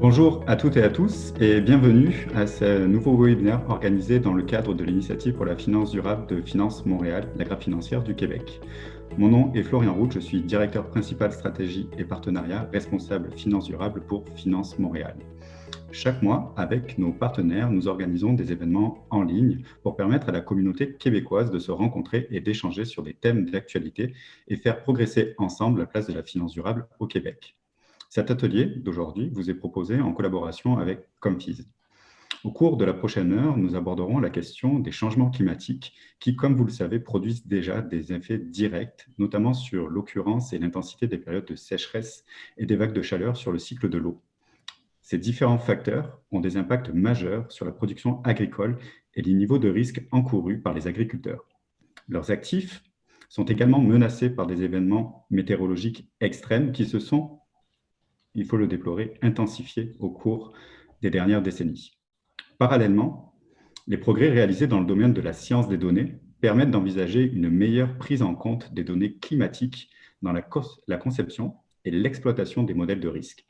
Bonjour à toutes et à tous et bienvenue à ce nouveau webinaire organisé dans le cadre de l'initiative pour la finance durable de Finance Montréal, la grappe financière du Québec. Mon nom est Florian Roux, je suis directeur principal stratégie et partenariat responsable finance durable pour Finance Montréal. Chaque mois, avec nos partenaires, nous organisons des événements en ligne pour permettre à la communauté québécoise de se rencontrer et d'échanger sur des thèmes d'actualité et faire progresser ensemble la place de la finance durable au Québec. Cet atelier d'aujourd'hui vous est proposé en collaboration avec Comfys. Au cours de la prochaine heure, nous aborderons la question des changements climatiques qui, comme vous le savez, produisent déjà des effets directs, notamment sur l'occurrence et l'intensité des périodes de sécheresse et des vagues de chaleur sur le cycle de l'eau. Ces différents facteurs ont des impacts majeurs sur la production agricole et les niveaux de risque encourus par les agriculteurs. Leurs actifs sont également menacés par des événements météorologiques extrêmes qui se sont, il faut le déplorer, intensifiés au cours des dernières décennies. Parallèlement, les progrès réalisés dans le domaine de la science des données permettent d'envisager une meilleure prise en compte des données climatiques dans la conception et l'exploitation des modèles de risque.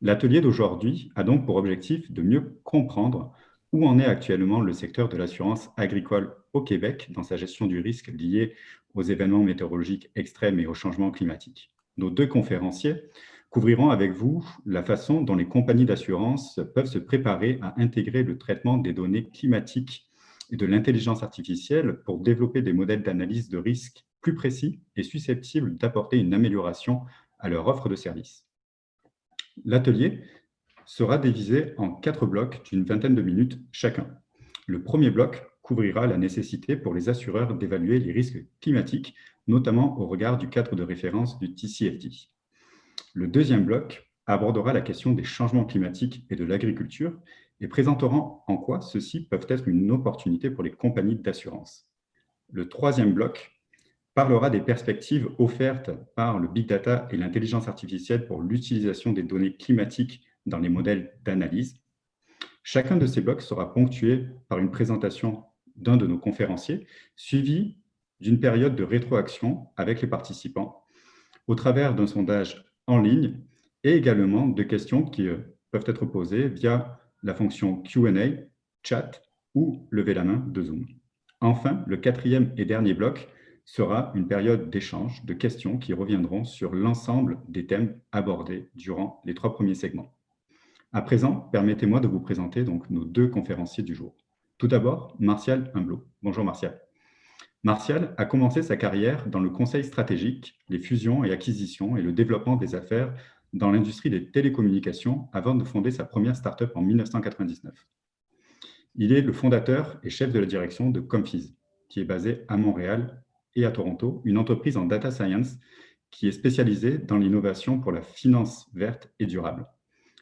L'atelier d'aujourd'hui a donc pour objectif de mieux comprendre où en est actuellement le secteur de l'assurance agricole au Québec dans sa gestion du risque lié aux événements météorologiques extrêmes et au changement climatique. Nos deux conférenciers couvriront avec vous la façon dont les compagnies d'assurance peuvent se préparer à intégrer le traitement des données climatiques et de l'intelligence artificielle pour développer des modèles d'analyse de risque plus précis et susceptibles d'apporter une amélioration à leur offre de services. L'atelier sera divisé en 4 blocs d'une vingtaine de minutes chacun. Le premier bloc couvrira la nécessité pour les assureurs d'évaluer les risques climatiques, notamment au regard du cadre de référence du TCFD. Le deuxième bloc abordera la question des changements climatiques et de l'agriculture et présentera en quoi ceux-ci peuvent être une opportunité pour les compagnies d'assurance. Le troisième bloc parlera des perspectives offertes par le big data et l'intelligence artificielle pour l'utilisation des données climatiques dans les modèles d'analyse. Chacun de ces blocs sera ponctué par une présentation d'un de nos conférenciers, suivi d'une période de rétroaction avec les participants, au travers d'un sondage en ligne et également de questions qui peuvent être posées via la fonction Q&A, chat ou lever la main de Zoom. Enfin, le quatrième et dernier bloc sera une période d'échange, de questions qui reviendront sur l'ensemble des thèmes abordés durant les 3 premiers segments. À présent, permettez-moi de vous présenter donc nos 2 conférenciers du jour. Tout d'abord, Martial Humblot. Bonjour Martial. Martial a commencé sa carrière dans le conseil stratégique, les fusions et acquisitions et le développement des affaires dans l'industrie des télécommunications avant de fonder sa première start-up en 1999. Il est le fondateur et chef de la direction de Comfys, qui est basée à Montréal et à Toronto, une entreprise en data science qui est spécialisée dans l'innovation pour la finance verte et durable.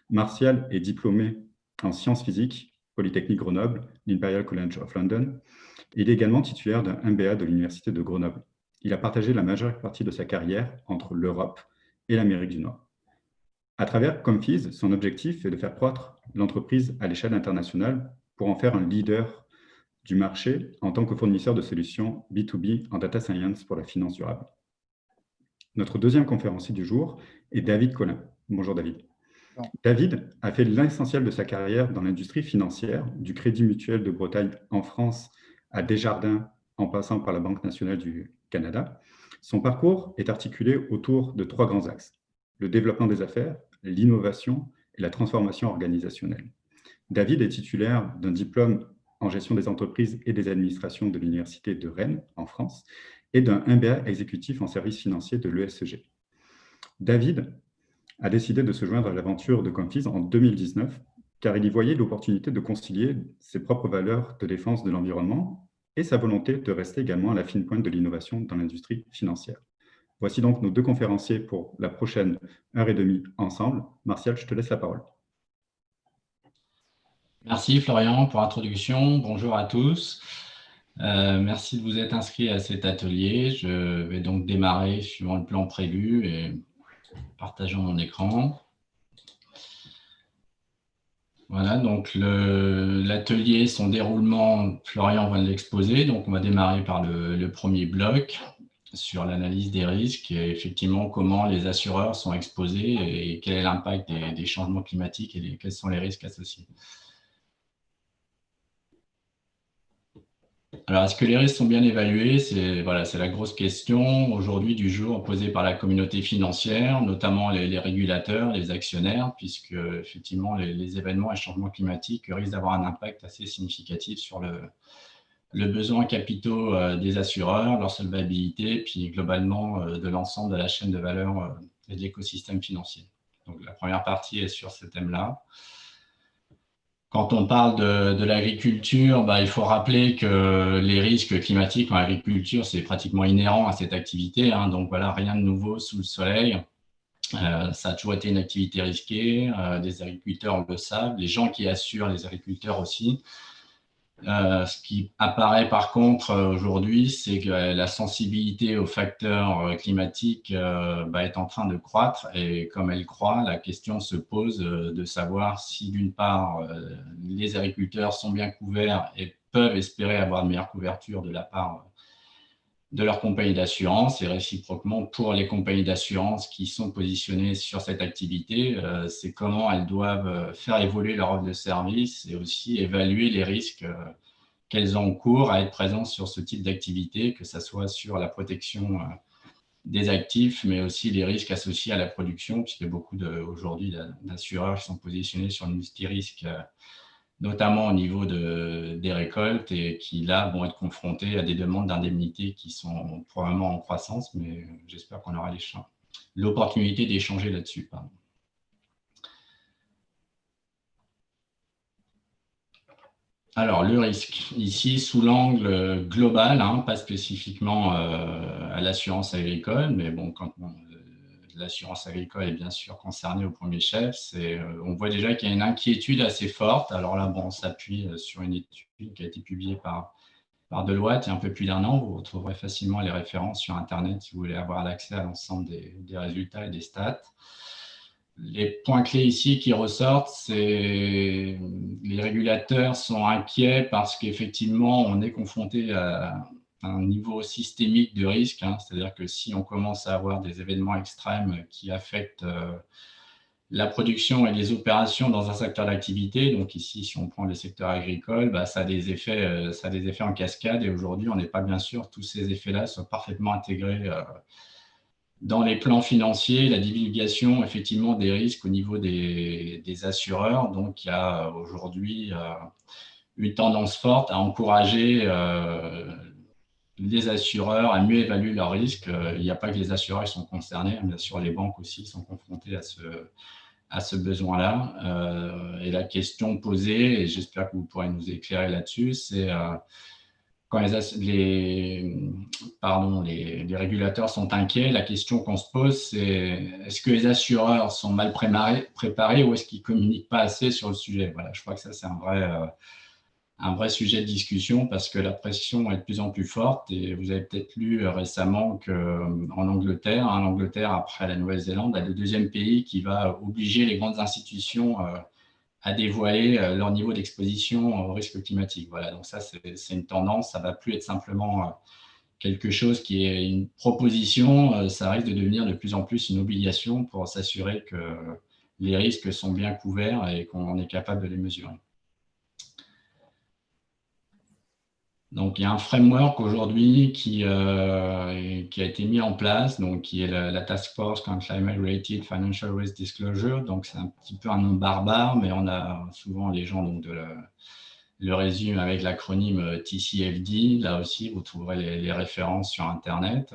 Martial est diplômé en sciences physiques, Polytechnique Grenoble, l'Imperial College of London. Il est également titulaire d'un MBA de l'Université de Grenoble. Il a partagé la majeure partie de sa carrière entre l'Europe et l'Amérique du Nord. À travers Comfys, son objectif est de faire croître l'entreprise à l'échelle internationale pour en faire un leader du marché en tant que fournisseur de solutions B2B en data science pour la finance durable. Notre deuxième conférencier du jour est David Collin. Bonjour David. Bon. David a fait l'essentiel de sa carrière dans l'industrie financière, du Crédit Mutuel de Bretagne en France à Desjardins en passant par la Banque nationale du Canada. Son parcours est articulé autour de 3 grands axes: le développement des affaires, l'innovation et la transformation organisationnelle. David est titulaire d'un diplôme en gestion des entreprises et des administrations de l'Université de Rennes en France et d'un MBA exécutif en services financiers de l'ESCG. David a décidé de se joindre à l'aventure de Comfys en 2019, car il y voyait l'opportunité de concilier ses propres valeurs de défense de l'environnement et sa volonté de rester également à la fine pointe de l'innovation dans l'industrie financière. Voici donc nos 2 conférenciers pour la prochaine heure et demie ensemble. Martial, je te laisse la parole. Merci Florian pour l'introduction. Bonjour à tous. Merci de vous être inscrits à cet atelier. Je vais donc démarrer suivant le plan prévu et partageant mon écran. Voilà, donc l'atelier, son déroulement, Florian va l'exposer. Donc on va démarrer par le premier bloc. sur l'analyse des risques et effectivement comment les assureurs sont exposés et quel est l'impact des changements climatiques et quels sont les risques associés. Alors, est-ce que les risques sont bien évalués? C'est la grosse question aujourd'hui du jour posée par la communauté financière, notamment les régulateurs, les actionnaires, puisque effectivement les événements et changements climatiques risquent d'avoir un impact assez significatif sur le besoin en capitaux des assureurs, leur solvabilité, puis globalement de l'ensemble de la chaîne de valeur et de l'écosystème financier. Donc la première partie est sur ce thème-là. Quand on parle de l'agriculture, il faut rappeler que les risques climatiques en agriculture, c'est pratiquement inhérent à cette activité. Donc voilà, rien de nouveau sous le soleil. Ça a toujours été une activité risquée. Les agriculteurs le savent, les gens qui assurent les agriculteurs aussi. Ce qui apparaît par contre aujourd'hui, c'est que la sensibilité aux facteurs climatiques est en train de croître et comme elle croît, la question se pose de savoir si d'une part les agriculteurs sont bien couverts et peuvent espérer avoir de meilleures couvertures de la part de leurs compagnies d'assurance et réciproquement pour les compagnies d'assurance qui sont positionnées sur cette activité, c'est comment elles doivent faire évoluer leur offre de service et aussi évaluer les risques qu'elles encourent à être présentes sur ce type d'activité, que ce soit sur la protection des actifs, mais aussi les risques associés à la production, puisqu'il y a beaucoup aujourd'hui d'assureurs qui sont positionnés sur le multi-risque, notamment au niveau des récoltes et qui, là, vont être confrontés à des demandes d'indemnité qui sont probablement en croissance, mais j'espère qu'on aura l'opportunité d'échanger là-dessus. Alors, le risque, ici, sous l'angle global, pas spécifiquement à l'assurance agricole, mais bon, quand l'assurance agricole est bien sûr concernée au premier chef, on voit déjà qu'il y a une inquiétude assez forte. Alors là, on s'appuie sur une étude qui a été publiée par Deloitte il y a un peu plus d'1 an. Vous retrouverez facilement les références sur Internet si vous voulez avoir l'accès à l'ensemble des résultats et des stats. Les points clés ici qui ressortent, c'est les régulateurs sont inquiets parce qu'effectivement, on est confronté à un niveau systémique de risque, c'est-à-dire que si on commence à avoir des événements extrêmes qui affectent la production et les opérations dans un secteur d'activité, donc ici, si on prend le secteur agricole, ça a des effets en cascade et aujourd'hui, on n'est pas bien sûr tous ces effets-là soient parfaitement intégrés dans les plans financiers, la divulgation effectivement des risques au niveau des assureurs. Donc, il y a aujourd'hui une tendance forte à encourager les assureurs à mieux évaluer leurs risques. Il n'y a pas que les assureurs qui sont concernés, bien sûr, les banques aussi sont confrontées à ce besoin-là. Et la question posée, et j'espère que vous pourrez nous éclairer là-dessus, c'est quand les régulateurs sont inquiets, la question qu'on se pose, c'est est-ce que les assureurs sont mal préparés ou est-ce qu'ils ne communiquent pas assez sur le sujet? Voilà, je crois que ça, c'est un vrai sujet de discussion parce que la pression est de plus en plus forte et vous avez peut-être lu récemment qu'en Angleterre, après la Nouvelle-Zélande, est le deuxième pays qui va obliger les grandes institutions à dévoiler leur niveau d'exposition au risque climatique. Voilà, donc ça, c'est une tendance. Ça ne va plus être simplement quelque chose qui est une proposition. Ça risque de devenir de plus en plus une obligation pour s'assurer que les risques sont bien couverts et qu'on est capable de les mesurer. Donc, il y a un framework aujourd'hui qui a été mis en place, donc, qui est la Task Force on Climate-Related Financial Risk Disclosure. Donc, c'est un petit peu un nom barbare, mais on a souvent les gens donc, le résument avec l'acronyme TCFD. Là aussi, vous trouverez les références sur Internet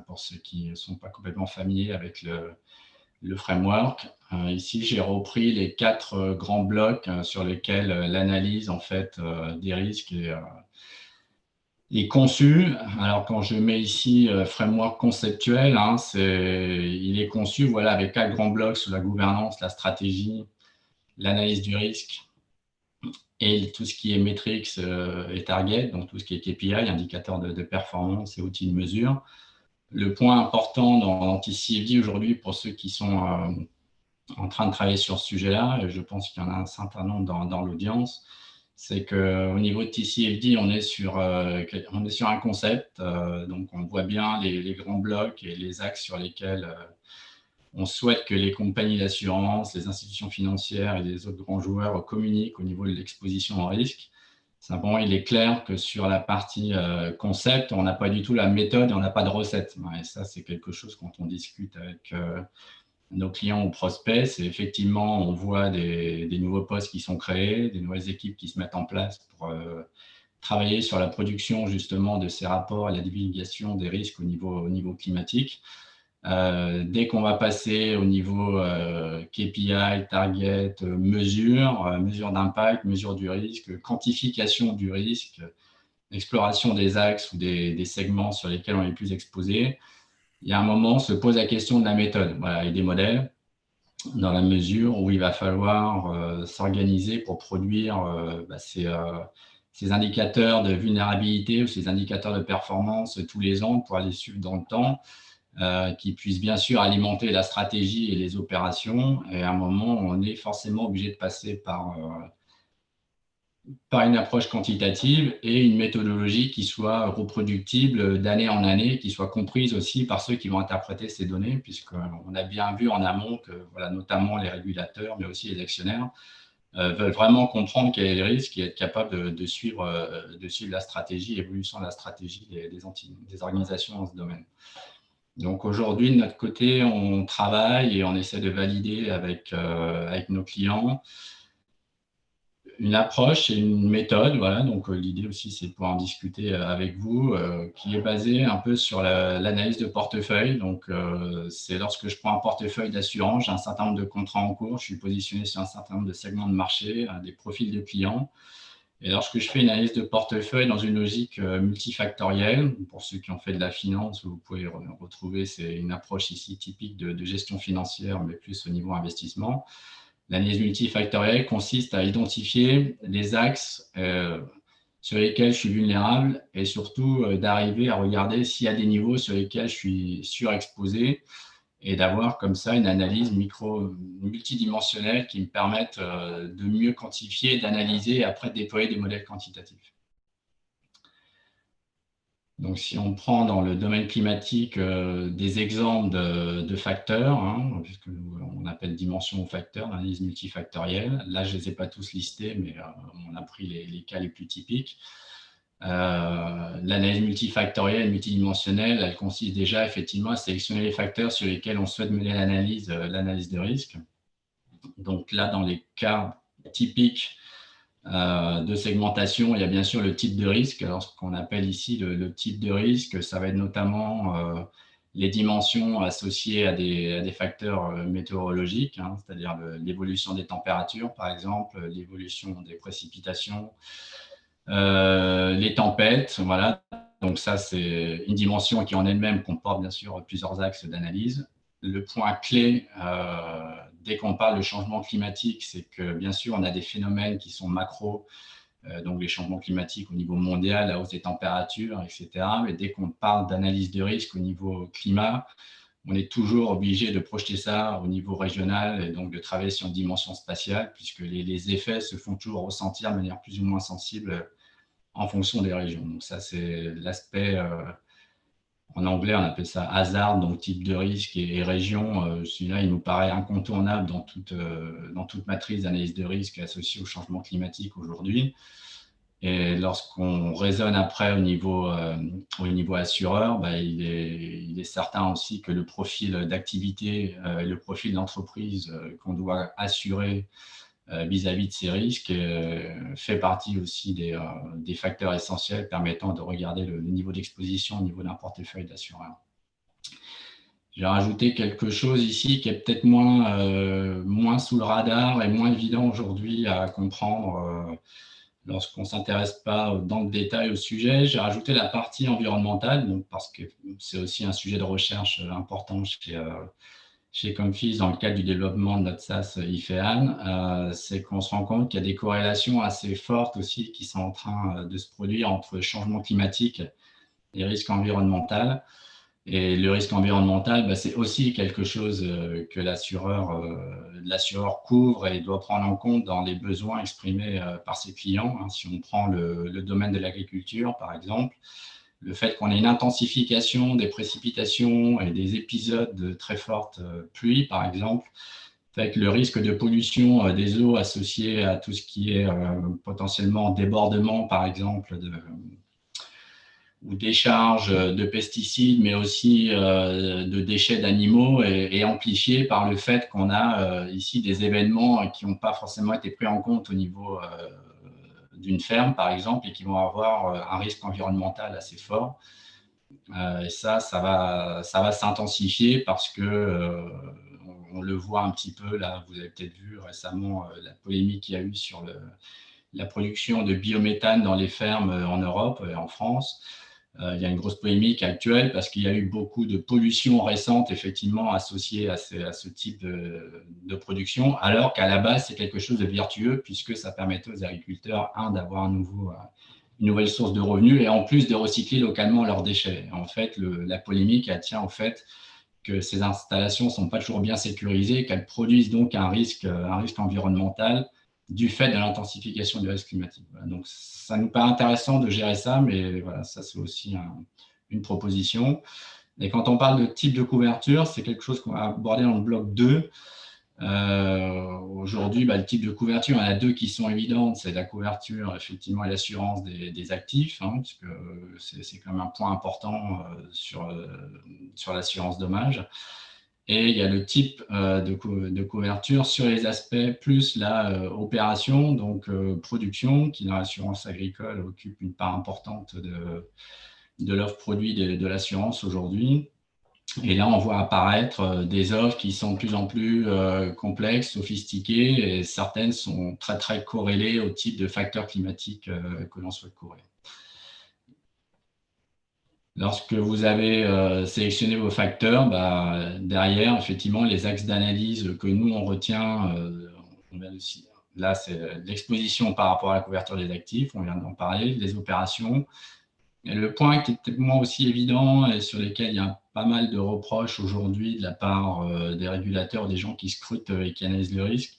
pour ceux qui ne sont pas complètement familiers avec le framework. Ici, j'ai repris les 4 grands blocs sur lesquels l'analyse en fait, des risques est conçu. Alors, quand je mets ici framework conceptuel, il est conçu avec 4 grands blocs sur la gouvernance, la stratégie, l'analyse du risque et tout ce qui est metrics et target, donc tout ce qui est KPI, indicateurs de performance et outils de mesure. Le point important dans TCFD aujourd'hui, pour ceux qui sont en train de travailler sur ce sujet-là, et je pense qu'il y en a un certain nombre dans l'audience, c'est qu'au niveau de TCFD, on est sur un concept, donc on voit bien les grands blocs et les axes sur lesquels on souhaite que les compagnies d'assurance, les institutions financières et les autres grands joueurs communiquent au niveau de l'exposition au risque. Simplement, il est clair que sur la partie concept, on n'a pas du tout la méthode et on n'a pas de recette. Et ça, c'est quelque chose quand on discute avec nos clients ou prospects, c'est effectivement, on voit des nouveaux postes qui sont créés, des nouvelles équipes qui se mettent en place pour travailler sur la production justement de ces rapports et la divulgation des risques au niveau climatique. Dès qu'on va passer au niveau KPI, target, mesure d'impact, mesure du risque, quantification du risque, exploration des axes ou des segments sur lesquels on est plus exposé, il y a un moment, on se pose la question de la méthode et des modèles, dans la mesure où il va falloir s'organiser pour produire ces indicateurs de vulnérabilité ou ces indicateurs de performance tous les ans pour aller suivre dans le temps, qui puissent bien sûr alimenter la stratégie et les opérations. Et à un moment, on est forcément obligé de passer par une approche quantitative et une méthodologie qui soit reproductible d'année en année, qui soit comprise aussi par ceux qui vont interpréter ces données, puisqu'on a bien vu en amont que notamment les régulateurs, mais aussi les actionnaires, veulent vraiment comprendre quel est le risque et être capable de suivre la stratégie, l'évolution de la stratégie des organisations dans ce domaine. Donc aujourd'hui, de notre côté, on travaille et on essaie de valider avec nos clients une approche et une méthode, donc l'idée aussi c'est de pouvoir en discuter avec vous, qui est basée un peu sur l'analyse de portefeuille. Donc c'est lorsque je prends un portefeuille d'assurance, j'ai un certain nombre de contrats en cours, je suis positionné sur un certain nombre de segments de marché, des profils de clients. Et lorsque je fais une analyse de portefeuille dans une logique multifactorielle, pour ceux qui ont fait de la finance, vous pouvez retrouver, c'est une approche ici typique de gestion financière, mais plus au niveau investissement. L'analyse multifactorielle consiste à identifier les axes sur lesquels je suis vulnérable et surtout d'arriver à regarder s'il y a des niveaux sur lesquels je suis surexposé et d'avoir comme ça une analyse multidimensionnelle qui me permette de mieux quantifier, d'analyser et après de déployer des modèles quantitatifs. Donc, si on prend dans le domaine climatique des exemples de facteurs, puisque on appelle dimension ou facteurs, d'analyse multifactorielle. Là, je ne les ai pas tous listés, mais on a pris les cas les plus typiques. L'analyse multifactorielle, multidimensionnelle, elle consiste déjà effectivement à sélectionner les facteurs sur lesquels on souhaite mener l'analyse de risque. Donc là, dans les cas typiques de segmentation, il y a bien sûr le type de risque. Alors, ce qu'on appelle ici le type de risque, ça va être notamment les dimensions associées à des facteurs météorologiques, c'est-à-dire l'évolution des températures, par exemple, l'évolution des précipitations, les tempêtes, voilà. Donc ça, c'est une dimension qui en elle-même comporte bien sûr plusieurs axes d'analyse. Le point clé, dès qu'on parle de changement climatique, c'est que bien sûr, on a des phénomènes qui sont macro, donc les changements climatiques au niveau mondial, la hausse des températures, etc. Mais dès qu'on parle d'analyse de risque au niveau climat, on est toujours obligé de projeter ça au niveau régional et donc de travailler sur une dimension spatiale, puisque les effets se font toujours ressentir de manière plus ou moins sensible en fonction des régions. Donc ça, c'est l'aspect, en anglais, on appelle ça hazard, donc type de risque et région. Celui-là, il nous paraît incontournable dans toute matrice d'analyse de risque associée au changement climatique aujourd'hui. Et lorsqu'on raisonne après au niveau assureur, il est certain aussi que le profil d'activité, le profil d'entreprise qu'on doit assurer vis-à-vis de ces risques fait partie aussi des facteurs essentiels permettant de regarder le niveau d'exposition au niveau d'un portefeuille d'assureur. J'ai rajouté quelque chose ici qui est peut-être moins sous le radar et moins évident aujourd'hui à comprendre lorsqu'on ne s'intéresse pas dans le détail au sujet. J'ai rajouté la partie environnementale, donc parce que c'est aussi un sujet de recherche important chez Comfys dans le cadre du développement de notre SaaS IFEAN, c'est qu'on se rend compte qu'il y a des corrélations assez fortes aussi qui sont en train de se produire entre changement climatique et risque environnemental. Et le risque environnemental, c'est aussi quelque chose que l'assureur couvre et doit prendre en compte dans les besoins exprimés par ses clients. Si on prend le domaine de l'agriculture, par exemple, le fait qu'on ait une intensification des précipitations et des épisodes de très fortes pluies, par exemple, fait que le risque de pollution des eaux associé à tout ce qui est potentiellement débordement, par exemple, ou décharge de pesticides, mais aussi de déchets d'animaux est amplifié par le fait qu'on a ici des événements qui n'ont pas forcément été pris en compte au niveau d'une ferme, par exemple, et qui vont avoir un risque environnemental assez fort. Et ça va s'intensifier parce que on le voit un petit peu, là, vous avez peut-être vu récemment la polémique qu'il y a eu sur la production de biométhane dans les fermes en Europe et en France. Il y a une grosse polémique actuelle parce qu'il y a eu beaucoup de pollution récente, effectivement, associée à ce type de production, alors qu'à la base, c'est quelque chose de vertueux puisque ça permettait aux agriculteurs, d'avoir une nouvelle source de revenus et en plus de recycler localement leurs déchets. En fait, la polémique, elle tient au fait que ces installations ne sont pas toujours bien sécurisées, qu'elles produisent donc un risque environnemental du fait de l'intensification du risque climatique. Voilà, donc, ça nous paraît intéressant de gérer ça, mais voilà, ça, c'est aussi une proposition. Et quand on parle de type de couverture, c'est quelque chose qu'on va aborder dans le bloc 2. Aujourd'hui, le type de couverture, il y en a deux qui sont évidentes. C'est la couverture, effectivement, et l'assurance des actifs, puisque c'est quand même un point important sur l'assurance dommage. Et il y a le type de couverture sur les aspects plus la opération, donc production, qui dans l'assurance agricole occupe une part importante de l'offre produit de l'assurance aujourd'hui. Et là, on voit apparaître des offres qui sont de plus en plus complexes, sophistiquées, et certaines sont très, très corrélées au type de facteurs climatiques que l'on souhaite couvrir. Lorsque vous avez sélectionné vos facteurs, derrière, effectivement, les axes d'analyse que nous, on retient, là, c'est l'exposition par rapport à la couverture des actifs, on vient d'en parler, les opérations. Et le point qui est peut-être moins aussi évident et sur lequel il y a pas mal de reproches aujourd'hui de la part des régulateurs, des gens qui scrutent et qui analysent le risque,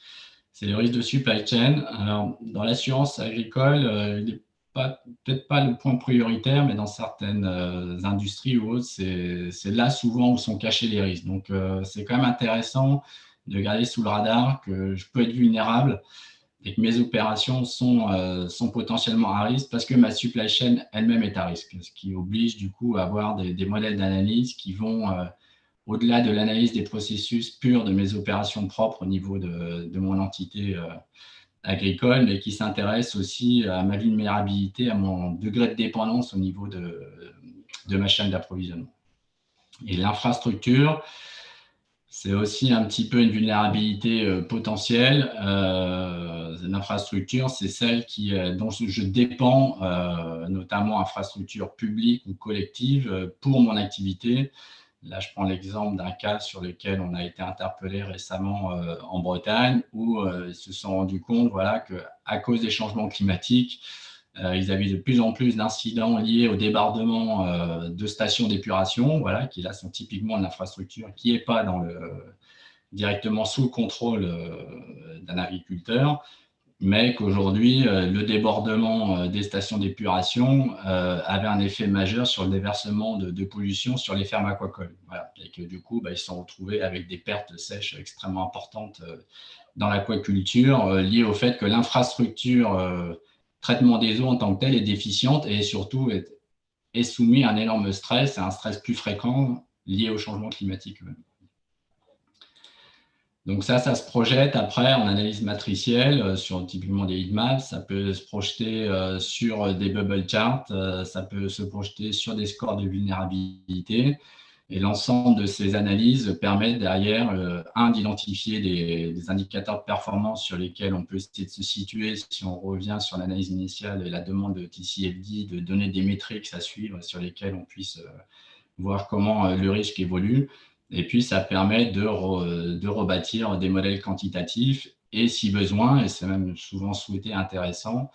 c'est le risque de supply chain. Alors, dans l'assurance agricole, il n'est peut-être pas le point prioritaire, mais dans certaines industries ou autres, c'est là souvent où sont cachés les risques. Donc, c'est quand même intéressant de garder sous le radar que je peux être vulnérable et que mes opérations sont potentiellement à risque parce que ma supply chain elle-même est à risque, ce qui oblige du coup à avoir des modèles d'analyse qui vont au-delà de l'analyse des processus purs de mes opérations propres au niveau de mon entité agricole, mais qui s'intéressent aussi à ma vulnérabilité, à mon degré de dépendance au niveau de ma chaîne d'approvisionnement. Et l'infrastructure, c'est aussi un petit peu une vulnérabilité potentielle. L'infrastructure, c'est celle dont je dépends, notamment infrastructure publique ou collective, pour mon activité. Là, je prends l'exemple d'un cas sur lequel on a été interpellé récemment en Bretagne, où ils se sont rendus compte qu'à cause des changements climatiques, ils avaient de plus en plus d'incidents liés au débordement de stations d'épuration, qui là sont typiquement de l'infrastructure qui n'est pas directement sous le contrôle d'un agriculteur, mais qu'aujourd'hui, le débordement des stations d'épuration avait un effet majeur sur le déversement de pollution sur les fermes aquacoles. Et que du coup, ils se sont retrouvés avec des pertes sèches extrêmement importantes dans l'aquaculture, liées au fait que l'infrastructure traitement des eaux en tant que telle est déficiente et surtout est soumise à un énorme stress, à un stress plus fréquent lié au changement climatique. Donc ça se projette après en analyse matricielle sur typiquement des heatmaps, ça peut se projeter sur des bubble charts, ça peut se projeter sur des scores de vulnérabilité. Et l'ensemble de ces analyses permettent derrière, d'identifier des indicateurs de performance sur lesquels on peut essayer de se situer si on revient sur l'analyse initiale et la demande de TCFD, de donner des métriques à suivre sur lesquelles on puisse voir comment le risque évolue. Et puis, ça permet de rebâtir des modèles quantitatifs et, si besoin, et c'est même souvent souhaité intéressant,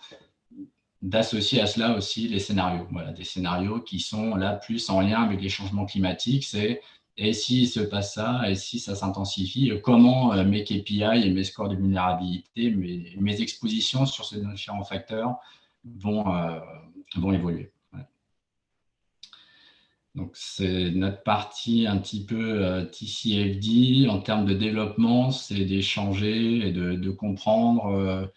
d'associer à cela aussi les scénarios. Voilà, des scénarios qui sont là plus en lien avec les changements climatiques. C'est et s'il se passe ça, et si ça s'intensifie, comment mes KPI et mes scores de vulnérabilité, mes expositions sur ces différents facteurs vont évoluer. Ouais. Donc, c'est notre partie un petit peu TCFD. En termes de développement, c'est d'échanger et de comprendre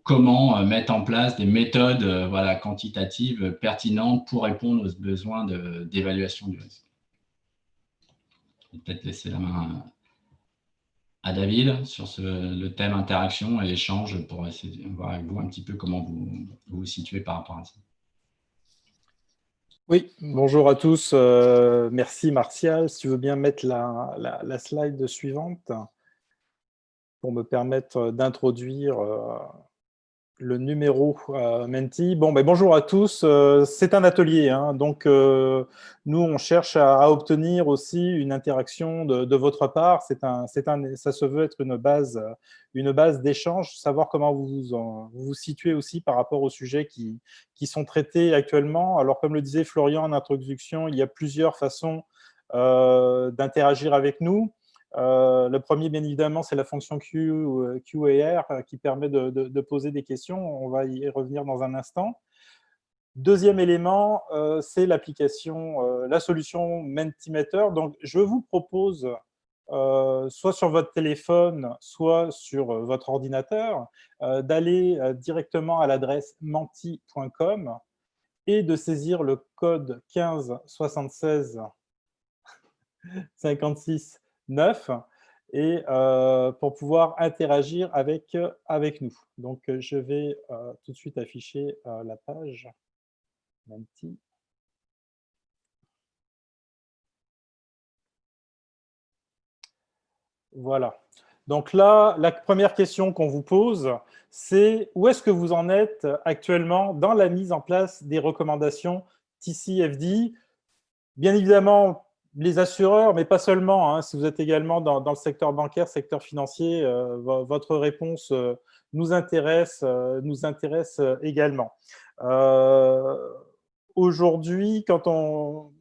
comment mettre en place des méthodes voilà, quantitatives pertinentes pour répondre aux besoins d'évaluation du risque. Je vais peut-être laisser la main à David sur le thème interaction et échange pour essayer de voir avec vous un petit peu comment vous vous situez par rapport à ça. Oui, bonjour à tous. Merci Martial. Si tu veux bien mettre la slide suivante pour me permettre d'introduire le numéro Menti. Bon, ben, bonjour à tous. C'est un atelier, hein, donc nous, on cherche à obtenir aussi une interaction de votre part. Ça se veut être une base d'échange, savoir comment vous vous situez aussi par rapport aux sujets qui sont traités actuellement. Alors, comme le disait Florian en introduction, il y a plusieurs façons d'interagir avec nous. Le premier, bien évidemment, c'est la fonction Q&A qui permet de poser des questions. On va y revenir dans un instant. Deuxième élément, c'est l'application, la solution Mentimeter. Donc, je vous propose, soit sur votre téléphone, soit sur votre ordinateur, d'aller directement à l'adresse menti.com et de saisir le code 15 76 56 9 et pour pouvoir interagir avec nous. Donc, je vais tout de suite afficher la page Menti. Voilà. Donc là, la première question qu'on vous pose, c'est où est-ce que vous en êtes actuellement dans la mise en place des recommandations TCFD? Bien évidemment, les assureurs, mais pas seulement. Hein, si vous êtes également dans le secteur bancaire, secteur financier, votre réponse nous intéresse également. Aujourd'hui, quand on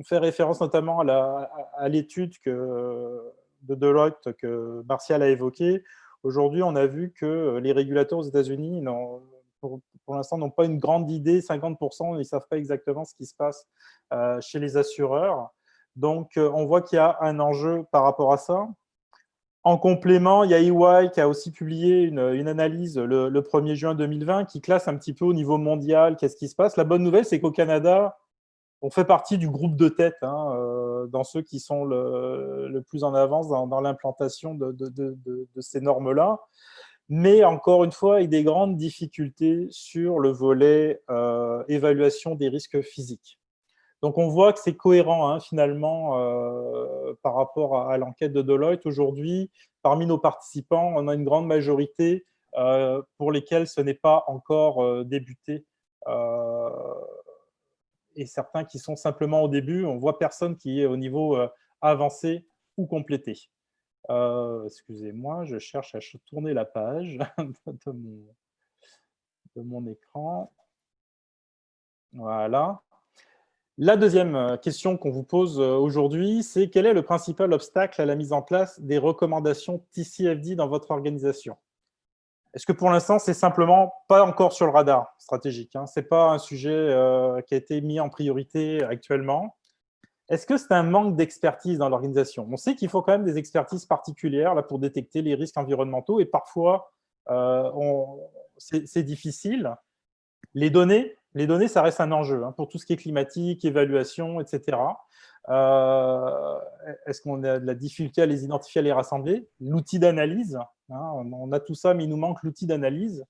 fait référence notamment à l'étude de Deloitte que Martial a évoquée, aujourd'hui, on a vu que les régulateurs aux États-Unis, pour l'instant, n'ont pas une grande idée. 50%, ils ne savent pas exactement ce qui se passe chez les assureurs. Donc, on voit qu'il y a un enjeu par rapport à ça. En complément, il y a EY qui a aussi publié une analyse le 1er juin 2020 qui classe un petit peu au niveau mondial qu'est-ce qui se passe. La bonne nouvelle, c'est qu'au Canada, on fait partie du groupe de tête, hein, dans ceux qui sont le plus en avance dans l'implantation de ces normes-là. Mais encore une fois, avec des grandes difficultés sur le volet évaluation des risques physiques. Donc, on voit que c'est cohérent, hein, finalement, par rapport à l'enquête de Deloitte. Aujourd'hui, parmi nos participants, on a une grande majorité pour lesquels ce n'est pas encore débuté. Et certains qui sont simplement au début, on voit personne qui est au niveau avancé ou complété. Excusez-moi, je cherche à tourner la page de mon écran. Voilà. La deuxième question qu'on vous pose aujourd'hui, c'est quel est le principal obstacle à la mise en place des recommandations TCFD dans votre organisation? Est-ce que pour l'instant, c'est simplement pas encore sur le radar stratégique, hein? Ce n'est pas un sujet qui a été mis en priorité actuellement. Est-ce que c'est un manque d'expertise dans l'organisation? On sait qu'il faut quand même des expertises particulières là, pour détecter les risques environnementaux et parfois, c'est difficile. Les données, ça reste un enjeu hein, pour tout ce qui est climatique, évaluation, etc. Est-ce qu'on a de la difficulté à les identifier, à les rassembler? L'outil d'analyse, hein, on a tout ça, mais il nous manque l'outil d'analyse.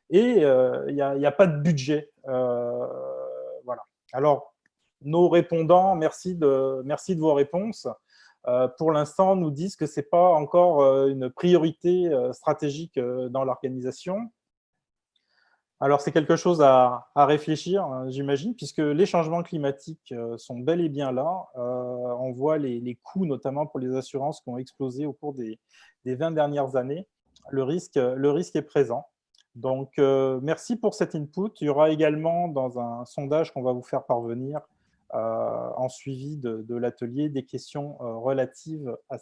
Et il n'y a pas de budget. Voilà. Alors, nos répondants, merci de vos réponses. Pour l'instant, nous disent que ce n'est pas encore une priorité stratégique dans l'organisation. Alors, c'est quelque chose à réfléchir, hein, j'imagine, puisque les changements climatiques sont bel et bien là. On voit les coûts, notamment pour les assurances, qui ont explosé au cours des 20 dernières années. Le risque est présent. Donc, merci pour cet input. Il y aura également dans un sondage qu'on va vous faire parvenir en suivi de l'atelier des questions relatives à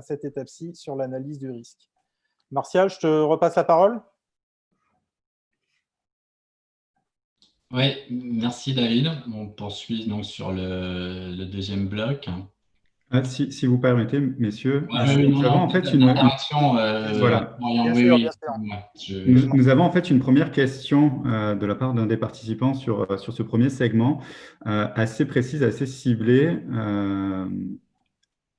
cette étape-ci sur l'analyse du risque. Martial, je te repasse la parole. Oui, merci David. On poursuit donc sur le deuxième bloc. Si vous permettez, messieurs, Nous avons en fait une interaction. Voilà. Bien sûr, bien sûr. Nous avons en fait une première question de la part d'un des participants sur ce premier segment, assez précise, assez ciblée.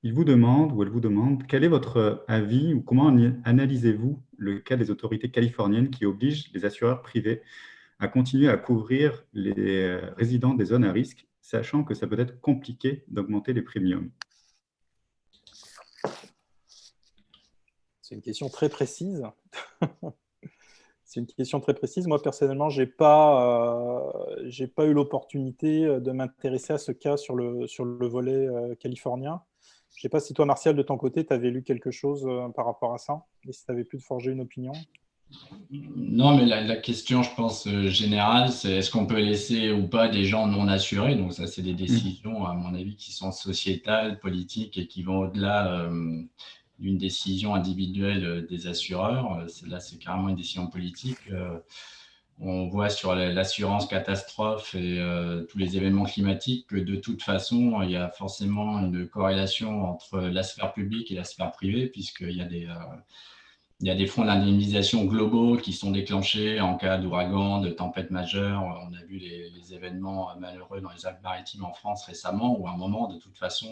Il vous demande, ou elle vous demande, quel est votre avis ou comment analysez-vous le cas des autorités californiennes qui obligent les assureurs privés à continuer à couvrir les résidents des zones à risque, sachant que ça peut être compliqué d'augmenter les premiums? C'est une question très précise. C'est une question très précise. Moi, personnellement, je n'ai pas eu l'opportunité de m'intéresser à ce cas sur le volet californien. Je ne sais pas si toi, Martial, de ton côté, tu avais lu quelque chose par rapport à ça et si tu avais pu te forger une opinion. Non, mais la question, je pense, générale, c'est est-ce qu'on peut laisser ou pas des gens non assurés? Donc ça, c'est des décisions, à mon avis, qui sont sociétales, politiques et qui vont au-delà d'une décision individuelle des assureurs. Là, c'est carrément une décision politique. On voit sur l'assurance catastrophe et tous les événements climatiques que de toute façon, il y a forcément une corrélation entre la sphère publique et la sphère privée, puisqu'il y a des fonds d'indemnisation globaux qui sont déclenchés en cas d'ouragan, de tempête majeure. On a vu les événements malheureux dans les Alpes-Maritimes en France récemment, où à un moment, de toute façon,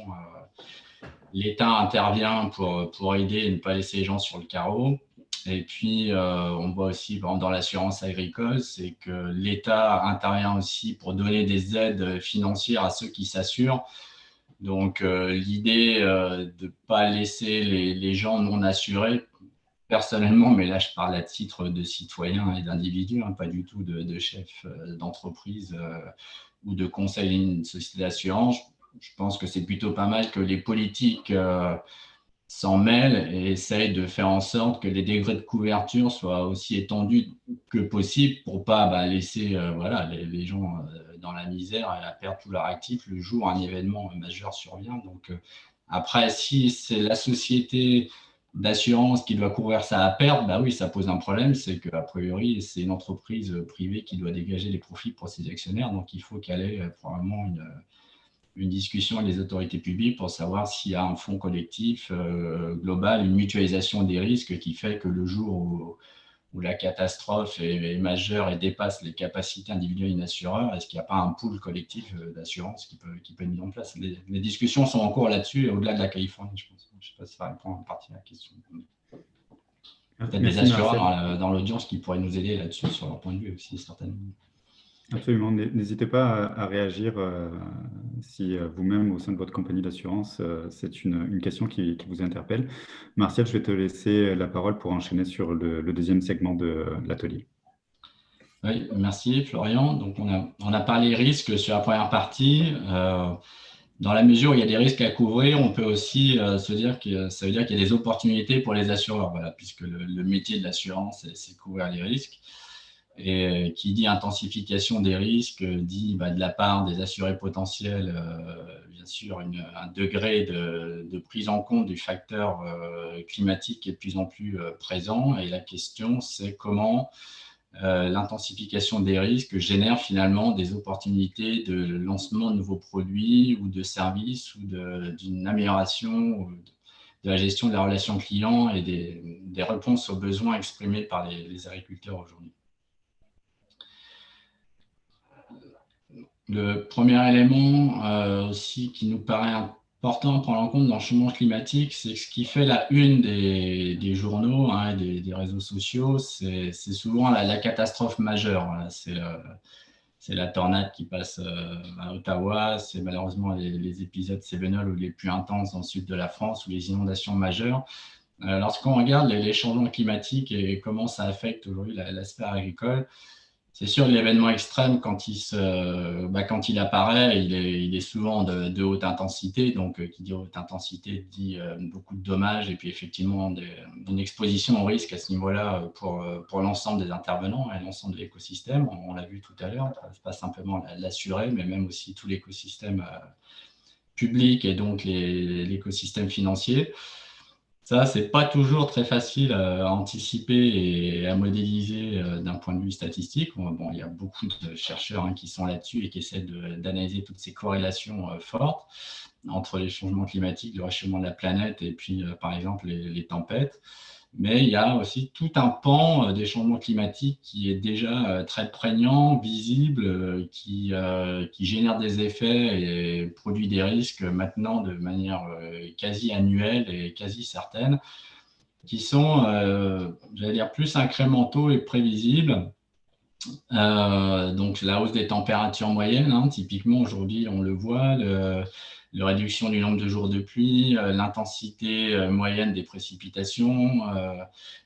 l'État intervient pour aider et ne pas laisser les gens sur le carreau. Et puis, on voit aussi dans l'assurance agricole, c'est que l'État intervient aussi pour donner des aides financières à ceux qui s'assurent. Donc, l'idée de ne pas laisser les gens non assurés, personnellement, mais là, je parle à titre de citoyen et d'individu, pas du tout de chef d'entreprise ou de conseil d'une société d'assurance. Je pense que c'est plutôt pas mal que les politiques s'en mêlent et essayent de faire en sorte que les degrés de couverture soient aussi étendus que possible pour pas laisser les gens dans la misère et à perdre tout leur actif le jour où un événement majeur survient. Donc, après, si c'est la société d'assurance qui doit couvrir ça à perte, oui, ça pose un problème, c'est qu'a priori, c'est une entreprise privée qui doit dégager des profits pour ses actionnaires, donc il faut qu'elle ait probablement une discussion avec les autorités publiques pour savoir s'il y a un fonds collectif global, une mutualisation des risques qui fait que le jour où la catastrophe est majeure et dépasse les capacités individuelles d'un assureur, est-ce qu'il n'y a pas un pool collectif d'assurance qui peut être mis en place? Les discussions sont en cours là-dessus, au-delà de la Californie, je pense. Je ne sais pas si ça répond en partie à la question. Peut-être des assureurs dans l'audience qui pourraient nous aider là-dessus sur leur point de vue aussi, certainement. Absolument. N'hésitez pas à réagir si vous-même, au sein de votre compagnie d'assurance, c'est une question qui vous interpelle. Martial, je vais te laisser la parole pour enchaîner sur le deuxième segment de l'atelier. Oui, merci Florian. Donc, on a parlé risques sur la première partie. Dans la mesure où il y a des risques à couvrir, on peut aussi se dire que ça veut dire qu'il y a des opportunités pour les assureurs, puisque le métier de l'assurance, c'est couvrir les risques. Et qui dit intensification des risques, dit de la part des assurés potentiels, bien sûr, un degré de prise en compte du facteur climatique qui est de plus en plus présent. Et la question, c'est comment l'intensification des risques génère finalement des opportunités de lancement de nouveaux produits ou de services ou d'une amélioration de la gestion de la relation client et des réponses aux besoins exprimés par les agriculteurs aujourd'hui. Le premier élément aussi qui nous paraît important à prendre en compte dans le changement climatique, c'est ce qui fait la une des journaux et des réseaux sociaux, c'est souvent la catastrophe majeure. C'est la tornade qui passe à Ottawa, c'est malheureusement les épisodes sévenols ou les plus intenses dans le sud de la France ou les inondations majeures. Lorsqu'on regarde les changements climatiques et comment ça affecte aujourd'hui la sphère agricole, C'est sûr, l'événement extrême, quand il apparaît, il est souvent de haute intensité. Donc, qui dit haute intensité dit beaucoup de dommages et puis effectivement une exposition au risque à ce niveau-là pour l'ensemble des intervenants et l'ensemble de l'écosystème. On l'a vu tout à l'heure, pas simplement l'assuré, mais même aussi tout l'écosystème public et donc l'écosystème financier. Ça, c'est pas toujours très facile à anticiper et à modéliser d'un point de vue statistique. Bon, il y a beaucoup de chercheurs qui sont là-dessus et qui essaient d'analyser toutes ces corrélations fortes entre les changements climatiques, le réchauffement de la planète et puis, par exemple, les tempêtes. Mais il y a aussi tout un pan des changements climatiques qui est déjà très prégnant, visible, qui génère des effets et produit des risques maintenant de manière quasi annuelle et quasi certaine, qui sont, j'allais dire, plus incrémentaux et prévisibles. Donc la hausse des températures moyennes, typiquement aujourd'hui on le voit, la réduction du nombre de jours de pluie, l'intensité moyenne des précipitations,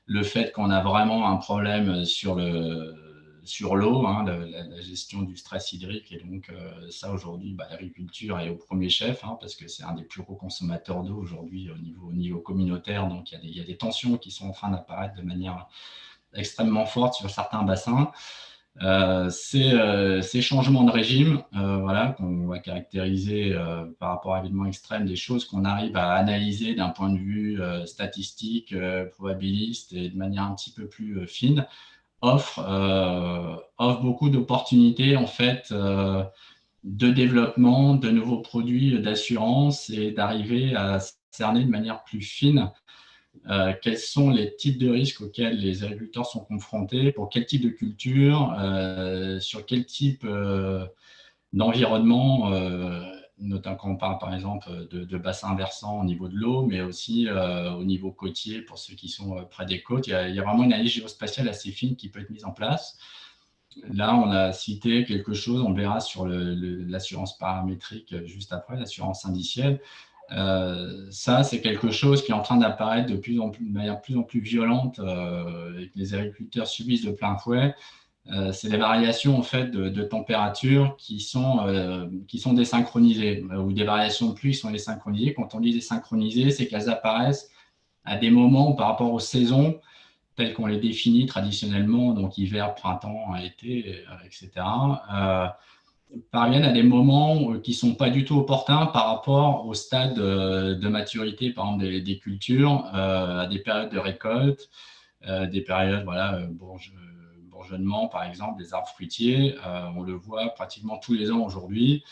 le fait qu'on a vraiment un problème sur l'eau, la gestion du stress hydrique. Et donc ça aujourd'hui, l'agriculture est au premier chef, parce que c'est un des plus gros consommateurs d'eau aujourd'hui au niveau communautaire. Donc il y a des tensions qui sont en train d'apparaître de manière extrêmement forte sur certains bassins. Ces changements de régime qu'on va caractériser par rapport à l'événement extrême, des choses qu'on arrive à analyser d'un point de vue statistique, probabiliste et de manière un petit peu plus fine, offre beaucoup d'opportunités en fait de développement, de nouveaux produits d'assurance et d'arriver à cerner de manière plus fine quels sont les types de risques auxquels les agriculteurs sont confrontés, pour quel type de culture, sur quel type d'environnement, notamment quand on parle par exemple de bassins versants au niveau de l'eau, mais aussi au niveau côtier pour ceux qui sont près des côtes. Il y a vraiment une analyse géospatiale assez fine qui peut être mise en place. Là, on a cité quelque chose, on verra sur l'assurance paramétrique juste après, l'assurance indicielle. Ça, c'est quelque chose qui est en train d'apparaître de manière de plus en plus violente et que les agriculteurs subissent de plein fouet. C'est les variations en fait de température qui sont désynchronisées ou des variations de pluie qui sont désynchronisées. Quand on dit désynchronisées, c'est qu'elles apparaissent à des moments par rapport aux saisons telles qu'on les définit traditionnellement, donc hiver, printemps, été, etc. Parviennent à des moments qui ne sont pas du tout opportuns par rapport au stade de maturité, par exemple, des cultures, à des périodes de récolte, des périodes, bourgeonnement, par exemple, des arbres fruitiers. On le voit pratiquement tous les ans aujourd'hui.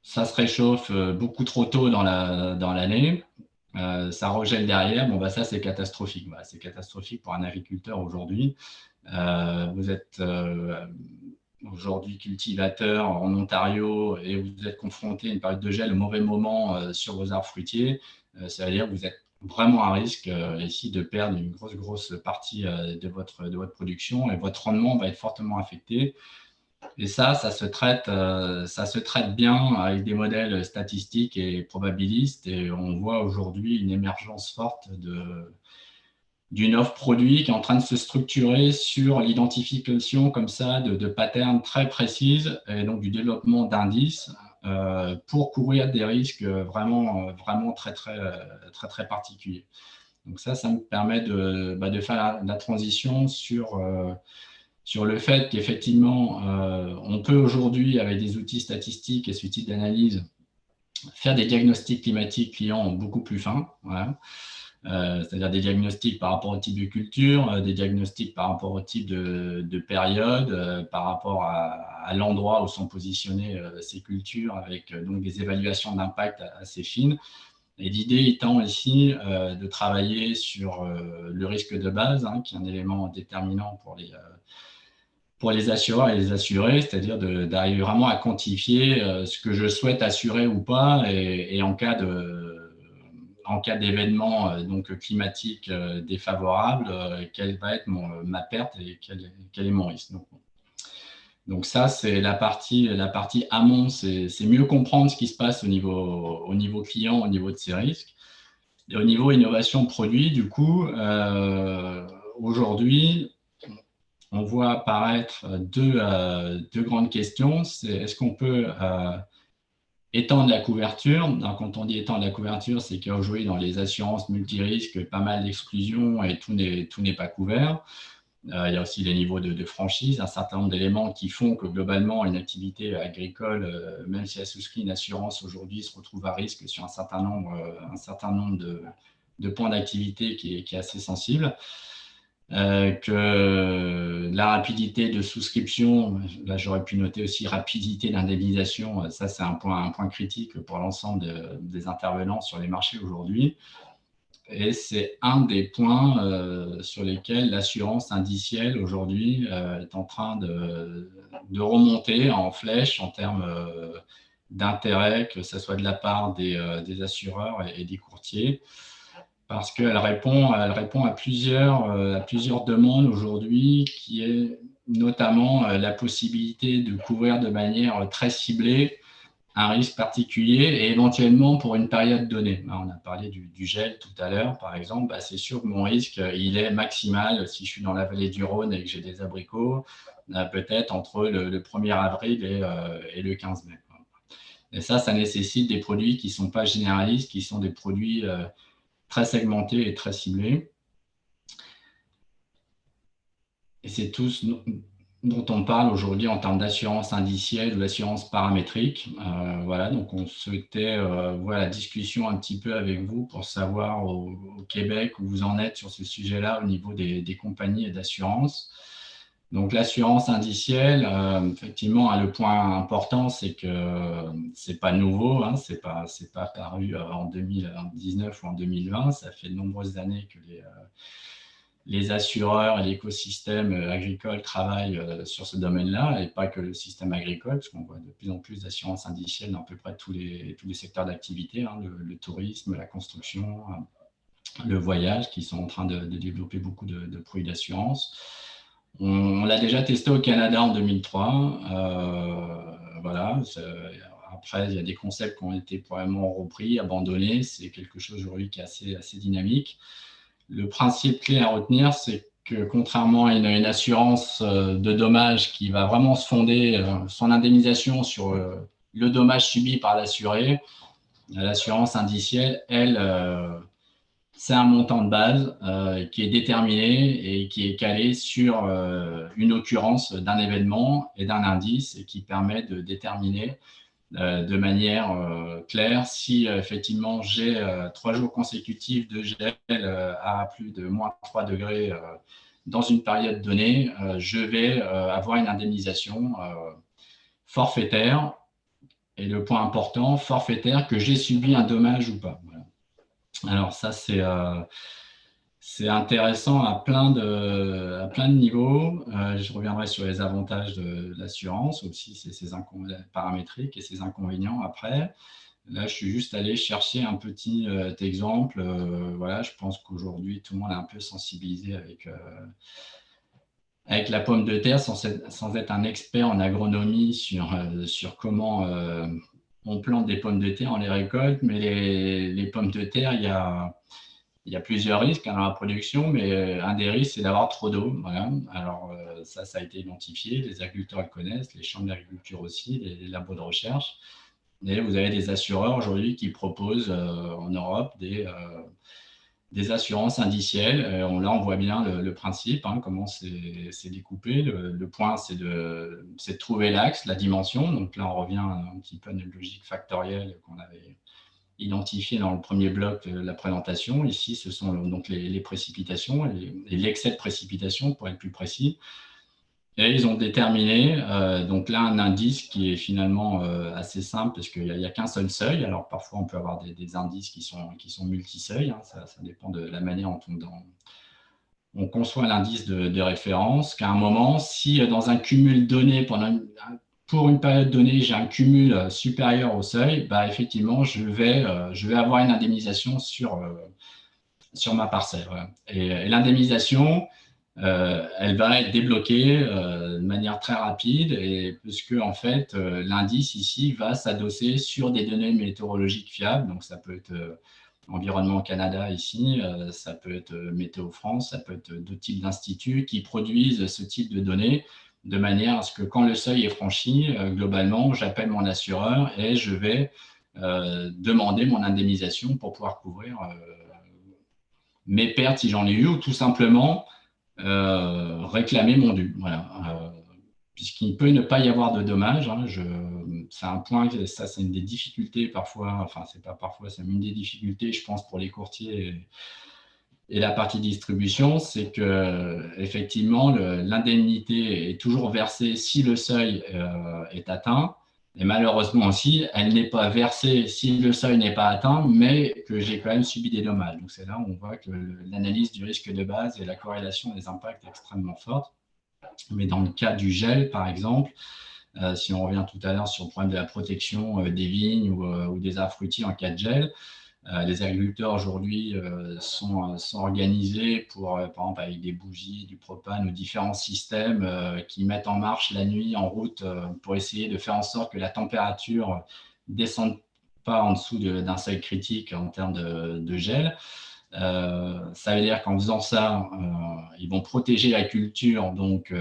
Ça se réchauffe beaucoup trop tôt dans l'année. Ça regèle derrière. Ça, c'est catastrophique. C'est catastrophique pour un agriculteur aujourd'hui. Vous êtes aujourd'hui cultivateur en Ontario et vous êtes confronté à une période de gel au mauvais moment sur vos arbres fruitiers, ça veut dire que vous êtes vraiment à risque ici de perdre une grosse partie de votre production et votre rendement va être fortement affecté. Et ça se traite bien avec des modèles statistiques et probabilistes, et on voit aujourd'hui une émergence forte d'une offre produit qui est en train de se structurer sur l'identification comme ça de patterns très précises et donc du développement d'indices pour couvrir des risques vraiment très particuliers. Donc ça me permet de faire la transition sur le fait qu'effectivement, on peut aujourd'hui, avec des outils statistiques et ce type d'analyse, faire des diagnostics climatiques clients beaucoup plus fins. Voilà. C'est-à-dire des diagnostics par rapport au type de culture, des diagnostics par rapport au type de période, par rapport à l'endroit où sont positionnées ces cultures, avec donc des évaluations d'impact assez fines. Et l'idée étant ici de travailler sur le risque de base, qui est un élément déterminant pour les assureurs et les assurés, c'est-à-dire d'arriver vraiment à quantifier ce que je souhaite assurer ou pas, et en cas d'événement climatique défavorable, quelle va être ma perte et quel est mon risque. Donc ça, c'est la partie amont, c'est mieux comprendre ce qui se passe au niveau client, au niveau de ces risques. Et au niveau innovation produit, du coup, aujourd'hui, on voit apparaître deux grandes questions. C'est est-ce qu'on peut étendre la couverture? Donc, quand on dit étendre la couverture, c'est qu'aujourd'hui, dans les assurances multirisques, pas mal d'exclusions et tout n'est pas couvert. Il y a aussi les niveaux de franchise, un certain nombre d'éléments qui font que globalement, une activité agricole, même si elle souscrit une assurance aujourd'hui, se retrouve à risque sur un certain nombre de points d'activité qui est assez sensible. Que la rapidité de souscription, là j'aurais pu noter aussi rapidité d'indemnisation, ça c'est un point critique pour l'ensemble des intervenants sur les marchés aujourd'hui. Et c'est un des points sur lesquels l'assurance indicielle aujourd'hui est en train de remonter en flèche en termes d'intérêt, que ce soit de la part des assureurs et des courtiers, parce qu'elle répond à plusieurs demandes aujourd'hui, qui est notamment la possibilité de couvrir de manière très ciblée un risque particulier et éventuellement pour une période donnée. On a parlé du gel tout à l'heure, par exemple. C'est sûr que mon risque, il est maximal si je suis dans la vallée du Rhône et que j'ai des abricots, peut-être entre le 1er avril et le 15 mai. Et ça nécessite des produits qui ne sont pas généralistes, qui sont des produits très segmentés et très ciblés. Et c'est tout ce dont on parle aujourd'hui en termes d'assurance indicielle ou d'assurance paramétrique. Voilà, donc on souhaitait voir la discussion un petit peu avec vous pour savoir au Québec où vous en êtes sur ce sujet-là au niveau des compagnies et d'assurance. Donc l'assurance indicielle, effectivement, le point important, c'est que c'est pas nouveau, hein, c'est pas apparu en 2019 ou en 2020. Ça fait de nombreuses années que les assureurs et l'écosystème agricole travaillent sur ce domaine-là, et pas que le système agricole, parce qu'on voit de plus en plus d'assurances indicielles dans à peu près tous les secteurs d'activité, hein, le tourisme, la construction, le voyage, qui sont en train de développer beaucoup de produits d'assurance. On l'a déjà testé au Canada en 2003. Voilà. Après, il y a des concepts qui ont été probablement repris, abandonnés. C'est quelque chose aujourd'hui qui est assez dynamique. Le principe clé à retenir, c'est que contrairement à une assurance de dommages qui va vraiment se fonder son indemnisation sur le dommage subi par l'assuré, l'assurance indicielle, elle, c'est un montant de base qui est déterminé et qui est calé sur une occurrence d'un événement et d'un indice, et qui permet de déterminer de manière claire si effectivement j'ai 3 jours consécutifs de gel à plus de moins 3 degrés dans une période donnée, je vais avoir une indemnisation forfaitaire. Et le point important, forfaitaire, que j'ai subi un dommage ou pas. Voilà. Alors ça, c'est intéressant à plein de niveaux. Je reviendrai sur les avantages de l'assurance, aussi ses paramétriques et ses inconvénients après. Là, je suis juste allé chercher un petit exemple. Voilà, je pense qu'aujourd'hui, tout le monde est un peu sensibilisé avec la pomme de terre, sans être un expert en agronomie sur comment on plante des pommes de terre, on les récolte. Mais les pommes de terre, il y a plusieurs risques dans la production, mais un des risques, c'est d'avoir trop d'eau. Voilà. Alors, ça a été identifié. Les agriculteurs le connaissent, les chambres d'agriculture aussi, les labos de recherche. Et vous avez des assureurs aujourd'hui qui proposent en Europe des assurances indicielles. Là, on voit bien le principe, hein, comment c'est découpé. Le point, c'est de trouver l'axe, la dimension. Donc là, on revient un petit peu à une logique factorielle qu'on avait identifié dans le premier bloc de la présentation. Ici, ce sont donc les précipitations et l'excès de précipitation, pour être plus précis. Et ils ont déterminé donc là un indice qui est finalement assez simple, parce qu'il n'y a qu'un seul seuil. Alors parfois, on peut avoir des indices qui sont multi-seuils. Hein. Ça dépend de la manière dont on conçoit l'indice de référence. Qu'à un moment, si dans un cumul donné pour une période donnée, j'ai un cumul supérieur au seuil, bah, effectivement, je vais avoir une indemnisation sur ma parcelle. Voilà. Et l'indemnisation, elle va être débloquée de manière très rapide, et puisque en fait l'indice ici va s'adosser sur des données météorologiques fiables. Donc ça peut être environnement au Canada ici, ça peut être Météo France, ça peut être d'autres types d'instituts qui produisent ce type de données, de manière à ce que quand le seuil est franchi, globalement, j'appelle mon assureur et je vais demander mon indemnisation pour pouvoir couvrir mes pertes si j'en ai eu, ou tout simplement réclamer mon dû. Voilà. Puisqu'il peut ne pas y avoir de dommages. Hein, c'est un point, ça c'est une des difficultés parfois, enfin c'est pas parfois, c'est une des difficultés je pense pour les courtiers et la partie distribution, c'est que effectivement l'indemnité est toujours versée si le seuil est atteint, et malheureusement aussi elle n'est pas versée si le seuil n'est pas atteint, mais que j'ai quand même subi des dommages. Donc c'est là où on voit que l'analyse du risque de base et la corrélation des impacts est extrêmement forte. Mais dans le cas du gel, par exemple, si on revient tout à l'heure sur le problème de la protection des vignes ou des arbres fruitiers en cas de gel, les agriculteurs aujourd'hui sont organisés pour, par exemple, avec des bougies, du propane ou différents systèmes qui mettent en marche la nuit en route pour essayer de faire en sorte que la température ne descende pas en dessous d'un seuil critique en termes de gel. Ça veut dire qu'en faisant ça, ils vont protéger la culture, donc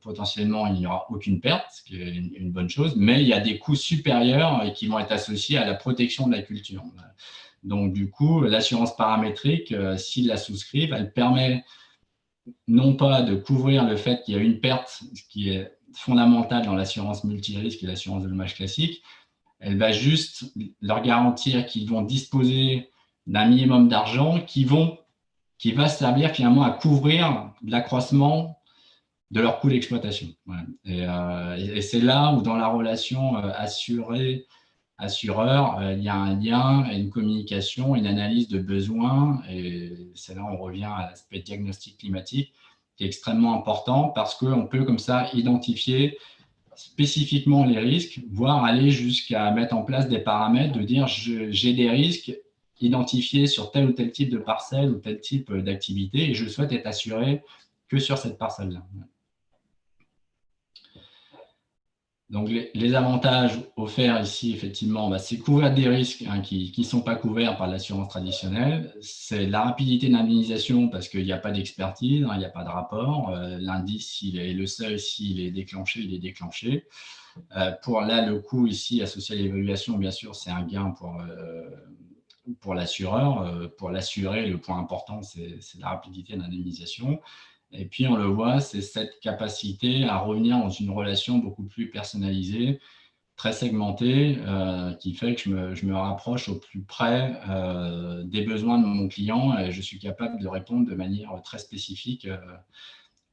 potentiellement il n'y aura aucune perte, ce qui est une bonne chose, mais il y a des coûts supérieurs qui vont être associés à la protection de la culture. Donc du coup, l'assurance paramétrique, s'ils la souscrivent, elle permet non pas de couvrir le fait qu'il y a une perte, ce qui est fondamental dans l'assurance multirisque et l'assurance de dommage classique, elle va juste leur garantir qu'ils vont disposer d'un minimum d'argent qui va servir finalement à couvrir l'accroissement de leur coût d'exploitation. Voilà. Et c'est là où dans la relation assureur, il y a un lien, une communication, une analyse de besoins, et c'est là où on revient à l'aspect diagnostic climatique qui est extrêmement important, parce qu'on peut comme ça identifier spécifiquement les risques, voire aller jusqu'à mettre en place des paramètres, de dire j'ai des risques identifiés sur tel ou tel type de parcelle ou tel type d'activité, et je souhaite être assuré que sur cette parcelle-là. Donc les avantages offerts ici, effectivement, c'est couvrir des risques qui ne sont pas couverts par l'assurance traditionnelle. C'est la rapidité d'indemnisation parce qu'il n'y a pas d'expertise, il n'y a pas de rapport. L'indice, le seuil, s'il est déclenché, il est déclenché. Pour là, le coût ici associé à l'évaluation, bien sûr, c'est un gain pour l'assureur. Pour l'assuré, le point important, c'est la rapidité d'indemnisation. Et puis, on le voit, c'est cette capacité à revenir dans une relation beaucoup plus personnalisée, très segmentée, qui fait que je me rapproche au plus près des besoins de mon client, et je suis capable de répondre de manière très spécifique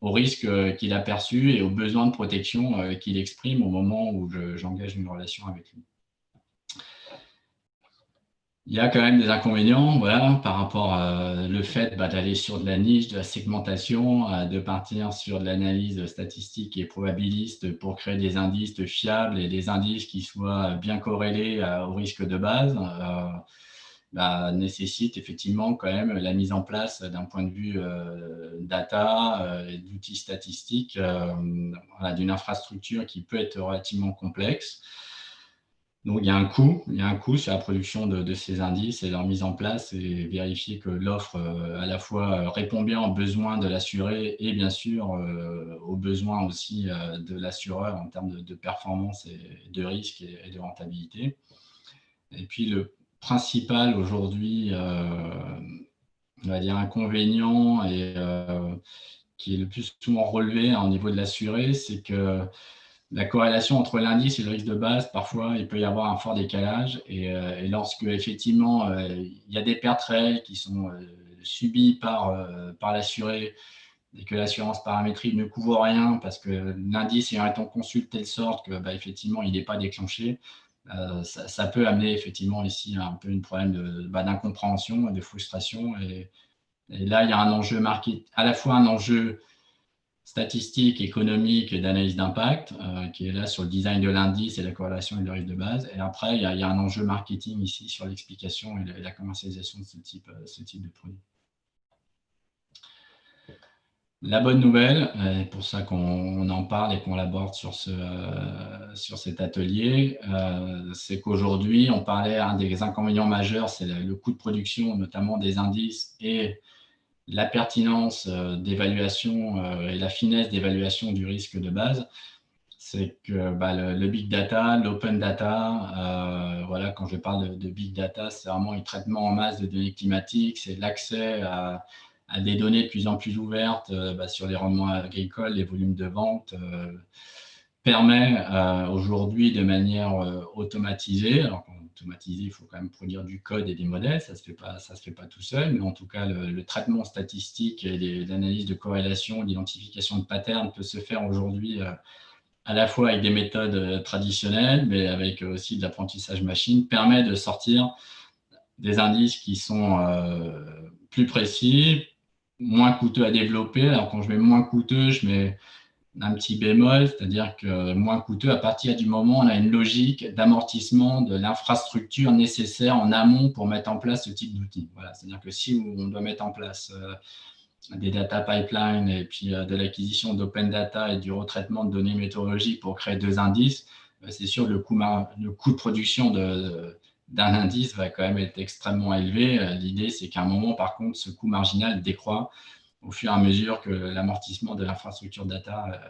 aux risques qu'il a perçus et aux besoins de protection qu'il exprime au moment où j'engage une relation avec lui. Il y a quand même des inconvénients, voilà, par rapport au fait d'aller sur de la niche, de la segmentation, de partir sur de l'analyse statistique et probabiliste pour créer des indices fiables et des indices qui soient bien corrélés au risque de base. Nécessite effectivement quand même la mise en place d'un point de vue data et d'outils statistiques, d'une infrastructure qui peut être relativement complexe. Donc, il y a un coût sur la production de ces indices et leur mise en place, et vérifier que l'offre à la fois répond bien aux besoins de l'assuré et bien sûr aux besoins aussi de l'assureur en termes de performance et de risque et de rentabilité. Et puis, le principal aujourd'hui, on va dire inconvénient et qui est le plus souvent relevé au niveau de l'assuré, c'est que la corrélation entre l'indice et le risque de base, parfois, il peut y avoir un fort décalage. Et lorsque, effectivement, il y a des pertes réelles qui sont subies par l'assuré et que l'assurance paramétrique ne couvre rien parce que l'indice ayant été conçu de telle sorte que, effectivement, il n'est pas déclenché, ça peut amener, effectivement, ici un peu un problème d'incompréhension et de frustration. Et là, il y a un enjeu marqué, à la fois un enjeu statistique, économique et d'analyse d'impact, qui est là sur le design de l'indice et la corrélation et le risque de base. Et après, il y a un enjeu marketing ici sur l'explication et la commercialisation de ce type de produit. La bonne nouvelle, pour ça qu'on en parle et qu'on l'aborde sur cet atelier, c'est qu'aujourd'hui, on parlait, un des inconvénients majeurs, c'est le coût de production, notamment des indices, et la pertinence d'évaluation et la finesse d'évaluation du risque de base. C'est que le big data, l'open data, voilà, quand je parle de big data, c'est vraiment le traitement en masse de données climatiques, c'est l'accès à des données de plus en plus ouvertes sur les rendements agricoles, les volumes de vente, permet aujourd'hui de manière automatisée. Alors, automatisé, il faut quand même produire du code et des modèles, ça se fait pas tout seul, mais en tout cas, le traitement statistique et l'analyse de corrélation, l'identification de patterns peut se faire aujourd'hui à la fois avec des méthodes traditionnelles, mais avec aussi de l'apprentissage machine, permet de sortir des indices qui sont plus précis, moins coûteux à développer. Alors, quand je mets moins coûteux, je mets un petit bémol, c'est-à-dire que moins coûteux à partir du moment où on a une logique d'amortissement de l'infrastructure nécessaire en amont pour mettre en place ce type d'outil. Voilà, c'est-à-dire que si on doit mettre en place des data pipelines et puis de l'acquisition d'open data et du retraitement de données météorologiques pour créer 2 indices, c'est sûr que le coût de production d'un indice va quand même être extrêmement élevé. L'idée, c'est qu'à un moment, par contre, ce coût marginal décroît au fur et à mesure que l'amortissement de l'infrastructure data,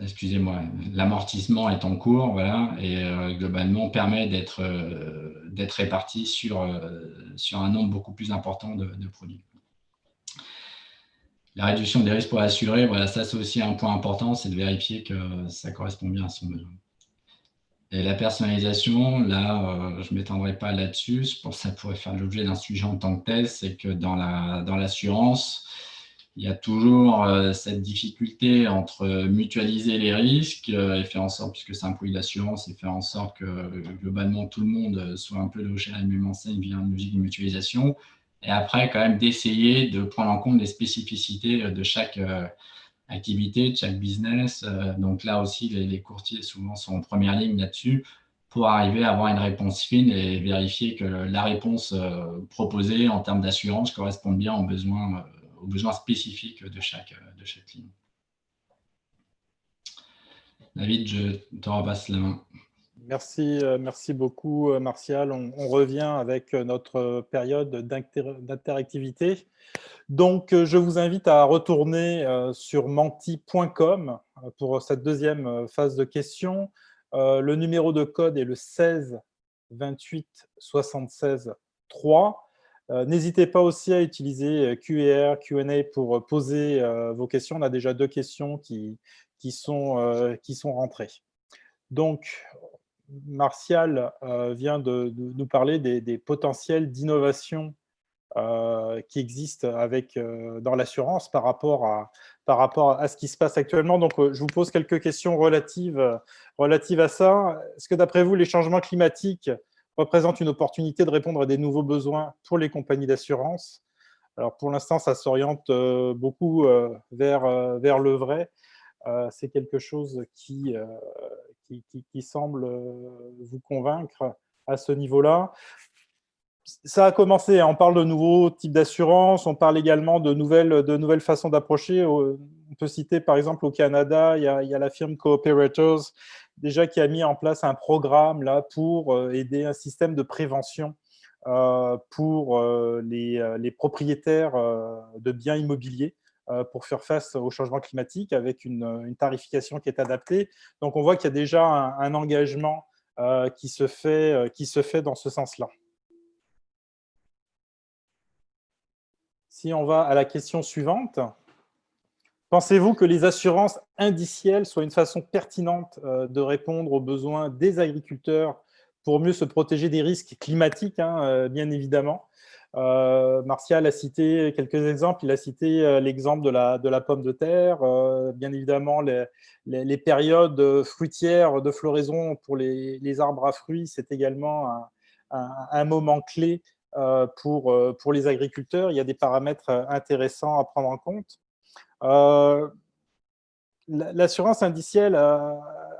excusez-moi, l'amortissement est en cours, voilà, et globalement permet d'être réparti sur un nombre beaucoup plus important de produits. La réduction des risques pour assurer, voilà, ça c'est aussi un point important, c'est de vérifier que ça correspond bien à son besoin. Et la personnalisation, là, je ne m'étendrai pas là-dessus, je pense que ça pourrait faire l'objet d'un sujet en tant que tel, c'est que dans l'assurance, il y a toujours cette difficulté entre mutualiser les risques et faire en sorte, puisque c'est un produit d'assurance, et faire en sorte que globalement tout le monde soit un peu logé à la même enseigne via une logique de mutualisation. Et après, quand même, d'essayer de prendre en compte les spécificités de chaque activité, de chaque business. Donc là aussi, les courtiers souvent sont en première ligne là-dessus pour arriver à avoir une réponse fine et vérifier que la réponse proposée en termes d'assurance correspond bien aux besoins spécifiques de chaque client. David, je te repasse la main. Merci beaucoup, Martial. On revient avec notre période d'interactivité. Donc, je vous invite à retourner sur menti.com pour cette deuxième phase de questions. Le numéro de code est le 16 28 76 3. N'hésitez pas aussi à utiliser Q&A pour poser vos questions. On a déjà 2 questions qui sont rentrées. Donc, Martial vient de nous parler des potentiels d'innovation qui existent dans l'assurance par rapport à ce qui se passe actuellement. Donc, je vous pose quelques questions relatives à ça. Est-ce que, d'après vous, les changements climatiques représentent une opportunité de répondre à des nouveaux besoins pour les compagnies d'assurance? Alors, pour l'instant, ça s'oriente beaucoup vers le vrai. C'est quelque chose qui semble vous convaincre à ce niveau-là. Ça a commencé, on parle de nouveaux types d'assurance, on parle également de nouvelles façons d'approcher. On peut citer par exemple au Canada, il y a la firme Cooperators déjà qui a mis en place un programme là pour aider un système de prévention pour les propriétaires de biens immobiliers pour faire face au changement climatique avec une tarification qui est adaptée. Donc on voit qu'il y a déjà un engagement qui se fait dans ce sens-là. Si on va à la question suivante, pensez-vous que les assurances indicielles soient une façon pertinente de répondre aux besoins des agriculteurs pour mieux se protéger des risques climatiques, bien évidemment? Martial a cité quelques exemples. Il a cité l'exemple de la pomme de terre, bien évidemment les périodes fruitières de floraison pour les arbres à fruits, c'est également un moment clé pour les agriculteurs. Il y a des paramètres intéressants à prendre en compte. L'assurance indicielle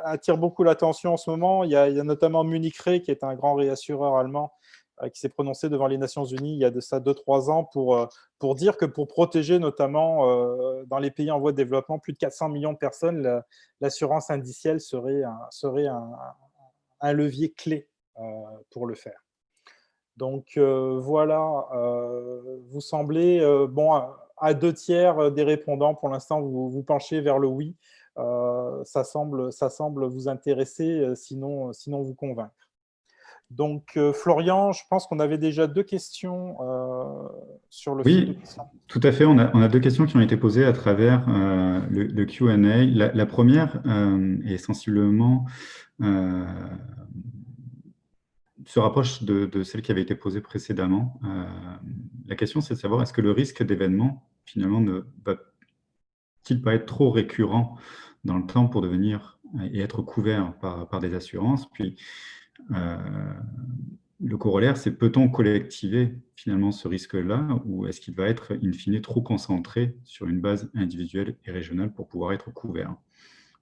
attire beaucoup l'attention en ce moment. Il y a notamment Munich Re, qui est un grand réassureur allemand, qui s'est prononcé devant les Nations Unies il y a de ça 2-3 ans pour dire que pour protéger notamment dans les pays en voie de développement plus de 400 millions de personnes, l'assurance indicielle serait un levier clé pour le faire. Donc voilà, vous semblez, bon, à 2/3 des répondants, pour l'instant, vous penchez vers le oui. Ça semble vous intéresser, sinon vous convaincre. Donc, Florian, je pense qu'on avait déjà 2 questions sur le fil de Oui, questions. tout à fait. On a 2 questions qui ont été posées à travers le Q&A. La première est sensiblement se rapproche de celle qui avait été posée précédemment. La question, c'est de savoir est-ce que le risque d'événement, finalement, ne va-t-il pas être trop récurrent dans le temps pour devenir et être couvert par des assurances? Puis, le corollaire, c'est peut-on collectiver finalement ce risque-là ou est-ce qu'il va être in fine trop concentré sur une base individuelle et régionale pour pouvoir être couvert?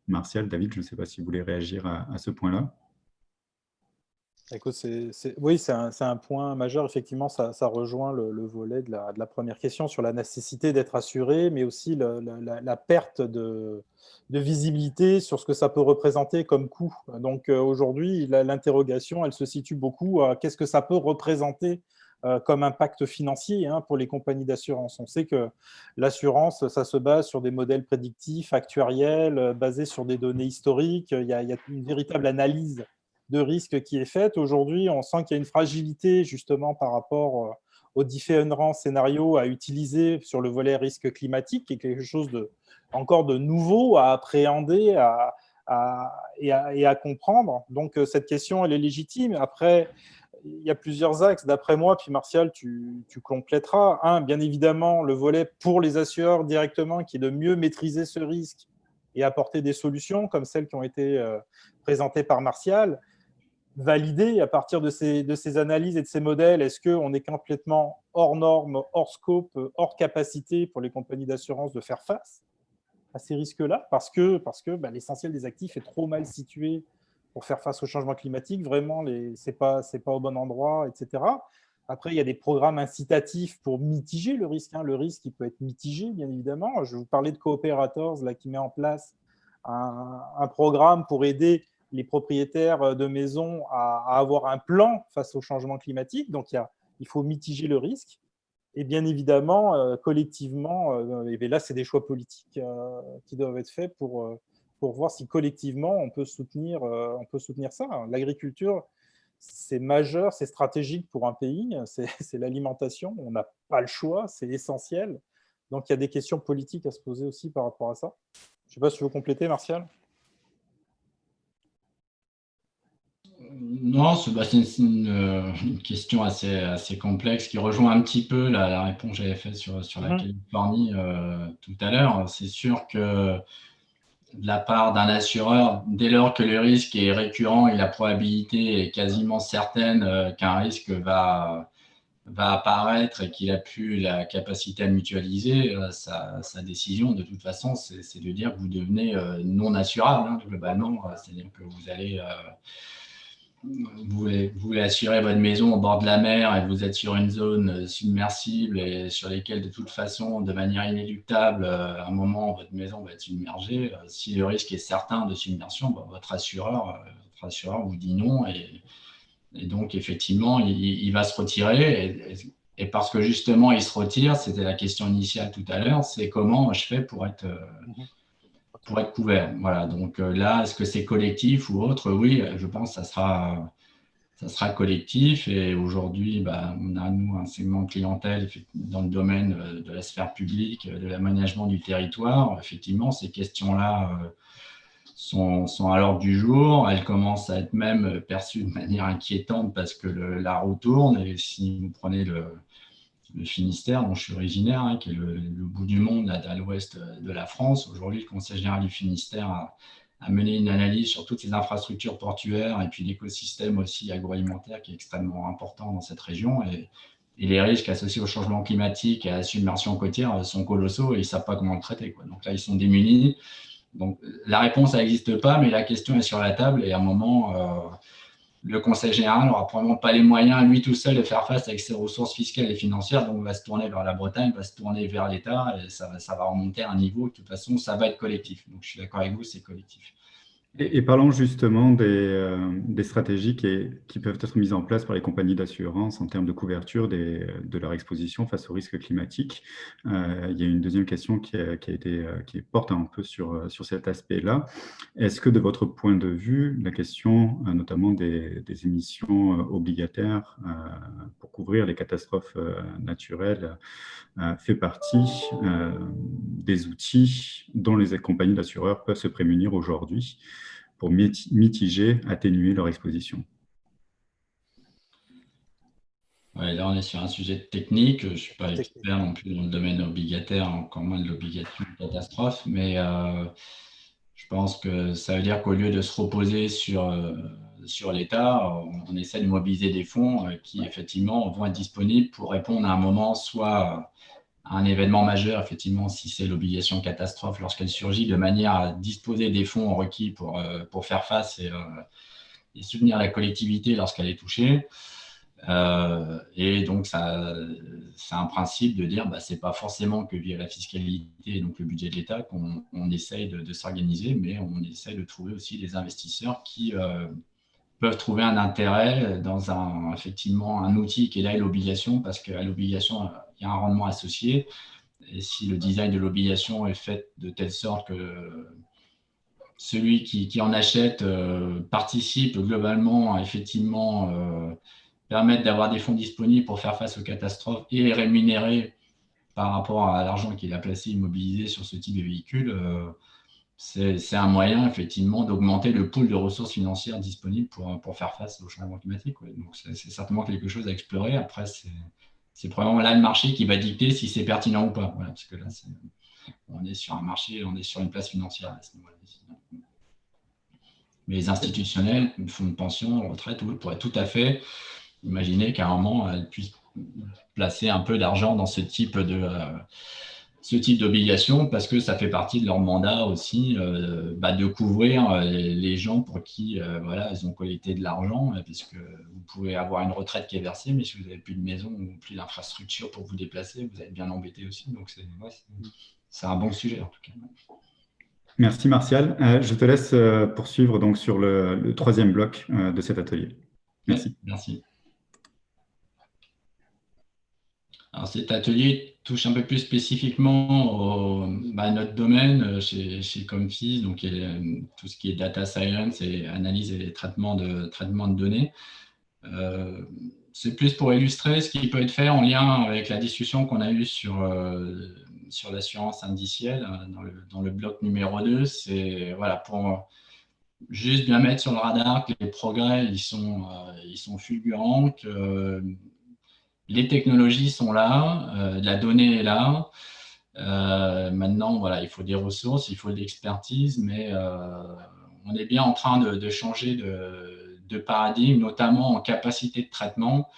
Martial, David, je ne sais pas si vous voulez réagir à ce point-là. Écoute, oui, c'est un point majeur. Effectivement, ça rejoint le volet de la première question sur la nécessité d'être assuré, mais aussi la perte de visibilité sur ce que ça peut représenter comme coût. Donc aujourd'hui, l'interrogation, elle se situe beaucoup à qu'est-ce que ça peut représenter comme impact financier pour les compagnies d'assurance. On sait que l'assurance, ça se base sur des modèles prédictifs, actuariels, basés sur des données historiques. Il y a une véritable analyse de risque qui est faite. Aujourd'hui, on sent qu'il y a une fragilité justement par rapport aux différents scénarios à utiliser sur le volet risque climatique, qui est quelque chose encore de nouveau à appréhender et à comprendre. Donc, cette question, elle est légitime. Après, il y a plusieurs axes, d'après moi, puis Martial, tu compléteras. Un, bien évidemment, le volet pour les assureurs directement, qui est de mieux maîtriser ce risque et apporter des solutions comme celles qui ont été présentées par Martial. Valider à partir de ces analyses et de ces modèles, est-ce qu'on est complètement hors norme, hors scope, hors capacité pour les compagnies d'assurance de faire face à ces risques-là, parce que l'essentiel des actifs est trop mal situé pour faire face au changement climatique, vraiment, c'est pas au bon endroit, etc. Après, il y a des programmes incitatifs pour mitiger le risque. Le risque, il peut être mitigé, bien évidemment. Je vous parlais de Cooperators, là, qui met en place un programme pour aider les propriétaires de maisons à avoir un plan face au changement climatique. Donc, il faut mitiger le risque. Et bien évidemment, collectivement, et là, c'est des choix politiques qui doivent être faits pour voir si collectivement, on peut soutenir ça. L'agriculture, c'est majeur, c'est stratégique pour un pays, c'est l'alimentation. On n'a pas le choix, c'est essentiel. Donc, il y a des questions politiques à se poser aussi par rapport à ça. Je ne sais pas si tu veux compléter, Martial. Non, c'est une question assez complexe qui rejoint un petit peu la réponse que j'avais faite sur la Californie tout à l'heure. C'est sûr que de la part d'un assureur, dès lors que le risque est récurrent et la probabilité est quasiment certaine qu'un risque va apparaître et qu'il a plus la capacité à le mutualiser, sa décision, de toute façon, c'est de dire que vous devenez non assurable, globalement. C'est-à-dire que vous allez... Vous voulez assurer votre maison au bord de la mer et vous êtes sur une zone submersible et sur lesquelles, de toute façon, de manière inéluctable, à un moment, votre maison va être submergée. Si le risque est certain de submersion, votre assureur vous dit non et donc, effectivement, il va se retirer. Et parce que, justement, il se retire, c'était la question initiale tout à l'heure, c'est comment je fais pour être couvert. Voilà. Donc là, est-ce que c'est collectif ou autre? Oui, je pense que ça sera collectif. Et aujourd'hui, on a, nous, un segment de clientèle dans le domaine de la sphère publique, de l'aménagement du territoire. Effectivement, ces questions-là sont à l'ordre du jour. Elles commencent à être même perçues de manière inquiétante parce que la roue tourne. Et si vous prenez le Finistère, dont je suis originaire, qui est le bout du monde à l'ouest de la France. Aujourd'hui, le Conseil général du Finistère a mené une analyse sur toutes les infrastructures portuaires et puis l'écosystème aussi agroalimentaire qui est extrêmement important dans cette région. Et les risques associés au changement climatique et à la submersion côtière sont colossaux et ils ne savent pas comment le traiter, quoi. Donc là, ils sont démunis. Donc la réponse, elle n'existe pas, mais la question est sur la table et à un moment... le Conseil général n'aura probablement pas les moyens, lui tout seul, de faire face avec ses ressources fiscales et financières, donc va se tourner vers la Bretagne, va se tourner vers l'État, et ça va remonter à un niveau, de toute façon, ça va être collectif. Donc, je suis d'accord avec vous, c'est collectif. Et parlons justement des stratégies qui peuvent être mises en place par les compagnies d'assurance en termes de couverture de leur exposition face aux risques climatiques. Il y a une deuxième question qui porte un peu sur cet aspect-là. Est-ce que de votre point de vue, la question notamment des émissions obligataires pour couvrir les catastrophes naturelles fait partie des outils dont les compagnies d'assureurs peuvent se prémunir aujourd'hui pour mitiger, atténuer leur exposition? Ouais, là, on est sur un sujet technique. Je ne suis pas expert non plus dans le domaine obligataire, encore moins de l'obligation de catastrophe, mais je pense que ça veut dire qu'au lieu de se reposer sur l'État, on essaie de mobiliser des fonds qui, effectivement, vont être disponibles pour répondre à un moment, soit à un événement majeur, effectivement, si c'est l'obligation catastrophe lorsqu'elle surgit, de manière à disposer des fonds requis pour faire face et soutenir la collectivité lorsqu'elle est touchée. Et donc, c'est un principe de dire ce n'est pas forcément que via la fiscalité, donc le budget de l'État, qu'on essaye de s'organiser, mais on essaye de trouver aussi des investisseurs qui peuvent trouver un intérêt dans effectivement un outil qui est là, l'obligation, parce qu'à l'obligation, il y a un rendement associé. Et si le design de l'obligation est fait de telle sorte que celui qui en achète participe globalement à effectivement permettre d'avoir des fonds disponibles pour faire face aux catastrophes et est rémunéré par rapport à l'argent qu'il a placé immobilisé sur ce type de véhicule, c'est un moyen effectivement d'augmenter le pool de ressources financières disponibles pour faire face au changement climatique. Ouais. Donc c'est certainement quelque chose à explorer. Après, c'est probablement là le marché qui va dicter si c'est pertinent ou pas. Voilà, parce que là, on est sur un marché, on est sur une place financière à ce niveau-là. Mais les institutionnels, fonds de pension, retraite, pourraient tout à fait imaginer qu'à un moment, elles puissent placer un peu d'argent dans ce type d'obligation, parce que ça fait partie de leur mandat aussi de couvrir les gens pour qui ils ont collecté de l'argent, puisque vous pouvez avoir une retraite qui est versée, mais si vous n'avez plus de maison ou plus d'infrastructure pour vous déplacer, vous êtes bien embêté aussi. Donc c'est un bon sujet en tout cas. Merci Martial. Je te laisse poursuivre donc sur le troisième bloc de cet atelier. Merci. Ouais, merci. Alors, cet atelier touche un peu plus spécifiquement à notre domaine chez Comfy, donc tout ce qui est data science et analyse et traitement de données. C'est plus pour illustrer ce qui peut être fait en lien avec la discussion qu'on a eue sur l'assurance indicielle dans le bloc numéro 2. C'est pour juste bien mettre sur le radar que les progrès ils sont fulgurants, que les technologies sont là, la donnée est là. Maintenant, il faut des ressources, il faut de l'expertise, mais on est bien en train de changer de paradigme, notamment en capacité de traitement.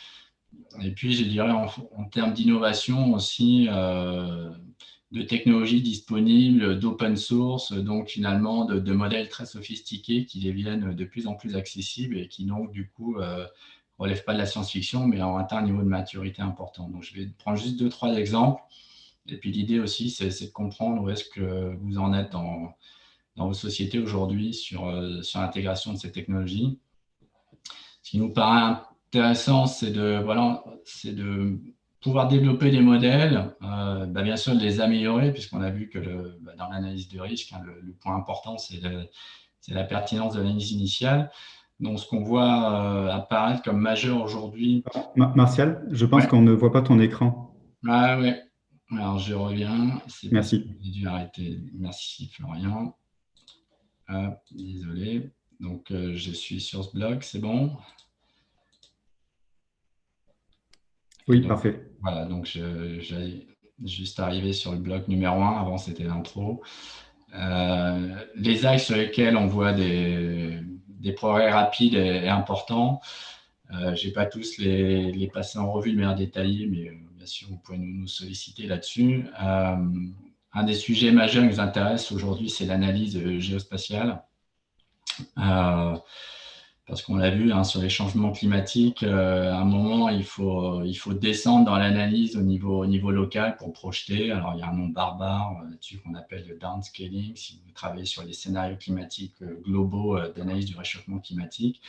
Et puis, je dirais en termes d'innovation aussi, de technologies disponibles, d'open source, donc finalement de modèles très sophistiqués qui deviennent de plus en plus accessibles et qui donc du coup relève pas de la science-fiction, mais ont atteint un niveau de maturité important. Donc, je vais prendre juste 2-3 exemples. Et puis, l'idée aussi, c'est de comprendre où est-ce que vous en êtes dans vos sociétés aujourd'hui sur l'intégration de ces technologies. Ce qui nous paraît intéressant, c'est de pouvoir développer des modèles, bien sûr de les améliorer, puisqu'on a vu que dans l'analyse de risque, le point important, c'est la pertinence de l'analyse initiale. Donc, ce qu'on voit apparaître comme majeur aujourd'hui… Martial, je pense qu'on ne voit pas ton écran. Ah ouais, alors je reviens. Merci. J'ai dû arrêter. Merci Florian. Désolé. Donc, je suis sur ce bloc, c'est bon? Oui, donc, parfait. Voilà, donc j'ai juste arrivé sur le bloc numéro 1. Avant, c'était l'intro. Les axes sur lesquels on voit des progrès rapides et importants. Je n'ai pas tous les passer en revue de manière détaillée, mais bien sûr, vous pouvez nous solliciter là-dessus. Un des sujets majeurs qui nous intéresse aujourd'hui, c'est l'analyse géospatiale. Parce qu'on l'a vu sur les changements climatiques, à un moment, il faut descendre dans l'analyse au niveau local pour projeter. Alors, il y a un nom barbare là-dessus qu'on appelle le downscaling, si vous travaillez sur les scénarios climatiques globaux d'analyse du réchauffement climatique.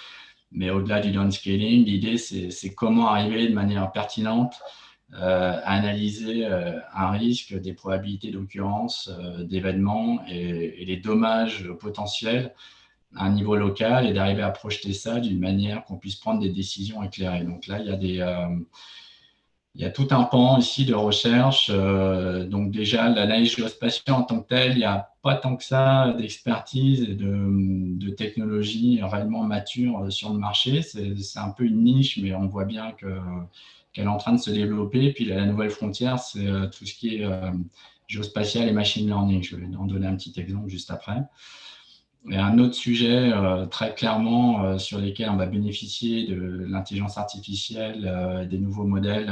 Mais au-delà du downscaling, l'idée, c'est comment arriver de manière pertinente à analyser un risque, des probabilités d'occurrence d'événements et les dommages potentiels à un niveau local et d'arriver à projeter ça d'une manière qu'on puisse prendre des décisions éclairées. Donc là, il y a tout un pan ici de recherche. Donc déjà, l'analyse géospatiale en tant que telle, il n'y a pas tant que ça d'expertise et de technologie réellement mature sur le marché. C'est un peu une niche, mais on voit bien qu'elle est en train de se développer. Puis la nouvelle frontière, c'est tout ce qui est géospatial et machine learning. Je vais en donner un petit exemple juste après. Et un autre sujet très clairement sur lesquels on va bénéficier de l'intelligence artificielle, des nouveaux modèles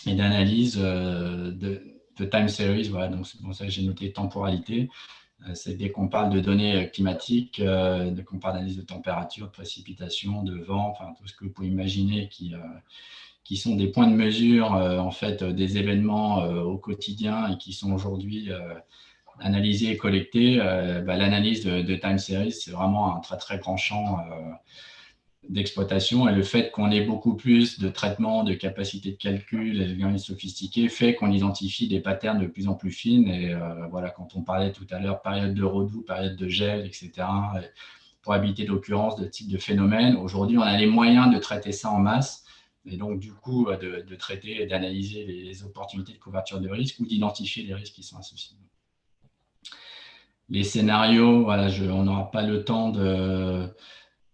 et d'analyse de time series. Voilà, donc c'est pour ça que j'ai noté temporalité. C'est dès qu'on parle de données climatiques, dès qu'on parle d'analyse de température, de précipitation, de vent, enfin tout ce que vous pouvez imaginer qui sont des points de mesure en fait des événements au quotidien et qui sont aujourd'hui analysés et collectés. L'analyse de time series, c'est vraiment un très très grand champ d'exploitation, et le fait qu'on ait beaucoup plus de traitements, de capacités de calcul, d'algorithmes sophistiqués, fait qu'on identifie des patterns de plus en plus fines. Et voilà, quand on parlait tout à l'heure, période de redoux, période de gel, etc., probabilité d'occurrence de type de phénomène, aujourd'hui, on a les moyens de traiter ça en masse, et donc du coup, de traiter et d'analyser les opportunités de couverture de risque ou d'identifier les risques qui sont associés. Les scénarios, voilà, on n'aura pas le temps de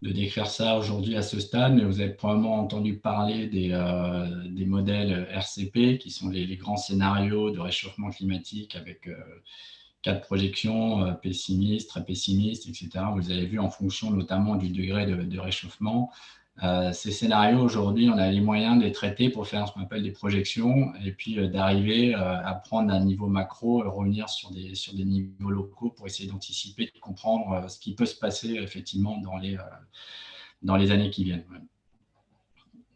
décrire ça aujourd'hui à ce stade, mais vous avez probablement entendu parler des modèles RCP, qui sont les grands scénarios de réchauffement climatique avec 4 projections, pessimistes, très pessimistes, etc. Vous avez vu en fonction notamment du degré de réchauffement. Ces scénarios, aujourd'hui, on a les moyens de les traiter pour faire ce qu'on appelle des projections et puis d'arriver à prendre un niveau macro, revenir sur des niveaux locaux pour essayer d'anticiper, de comprendre ce qui peut se passer effectivement dans les années qui viennent. Ouais.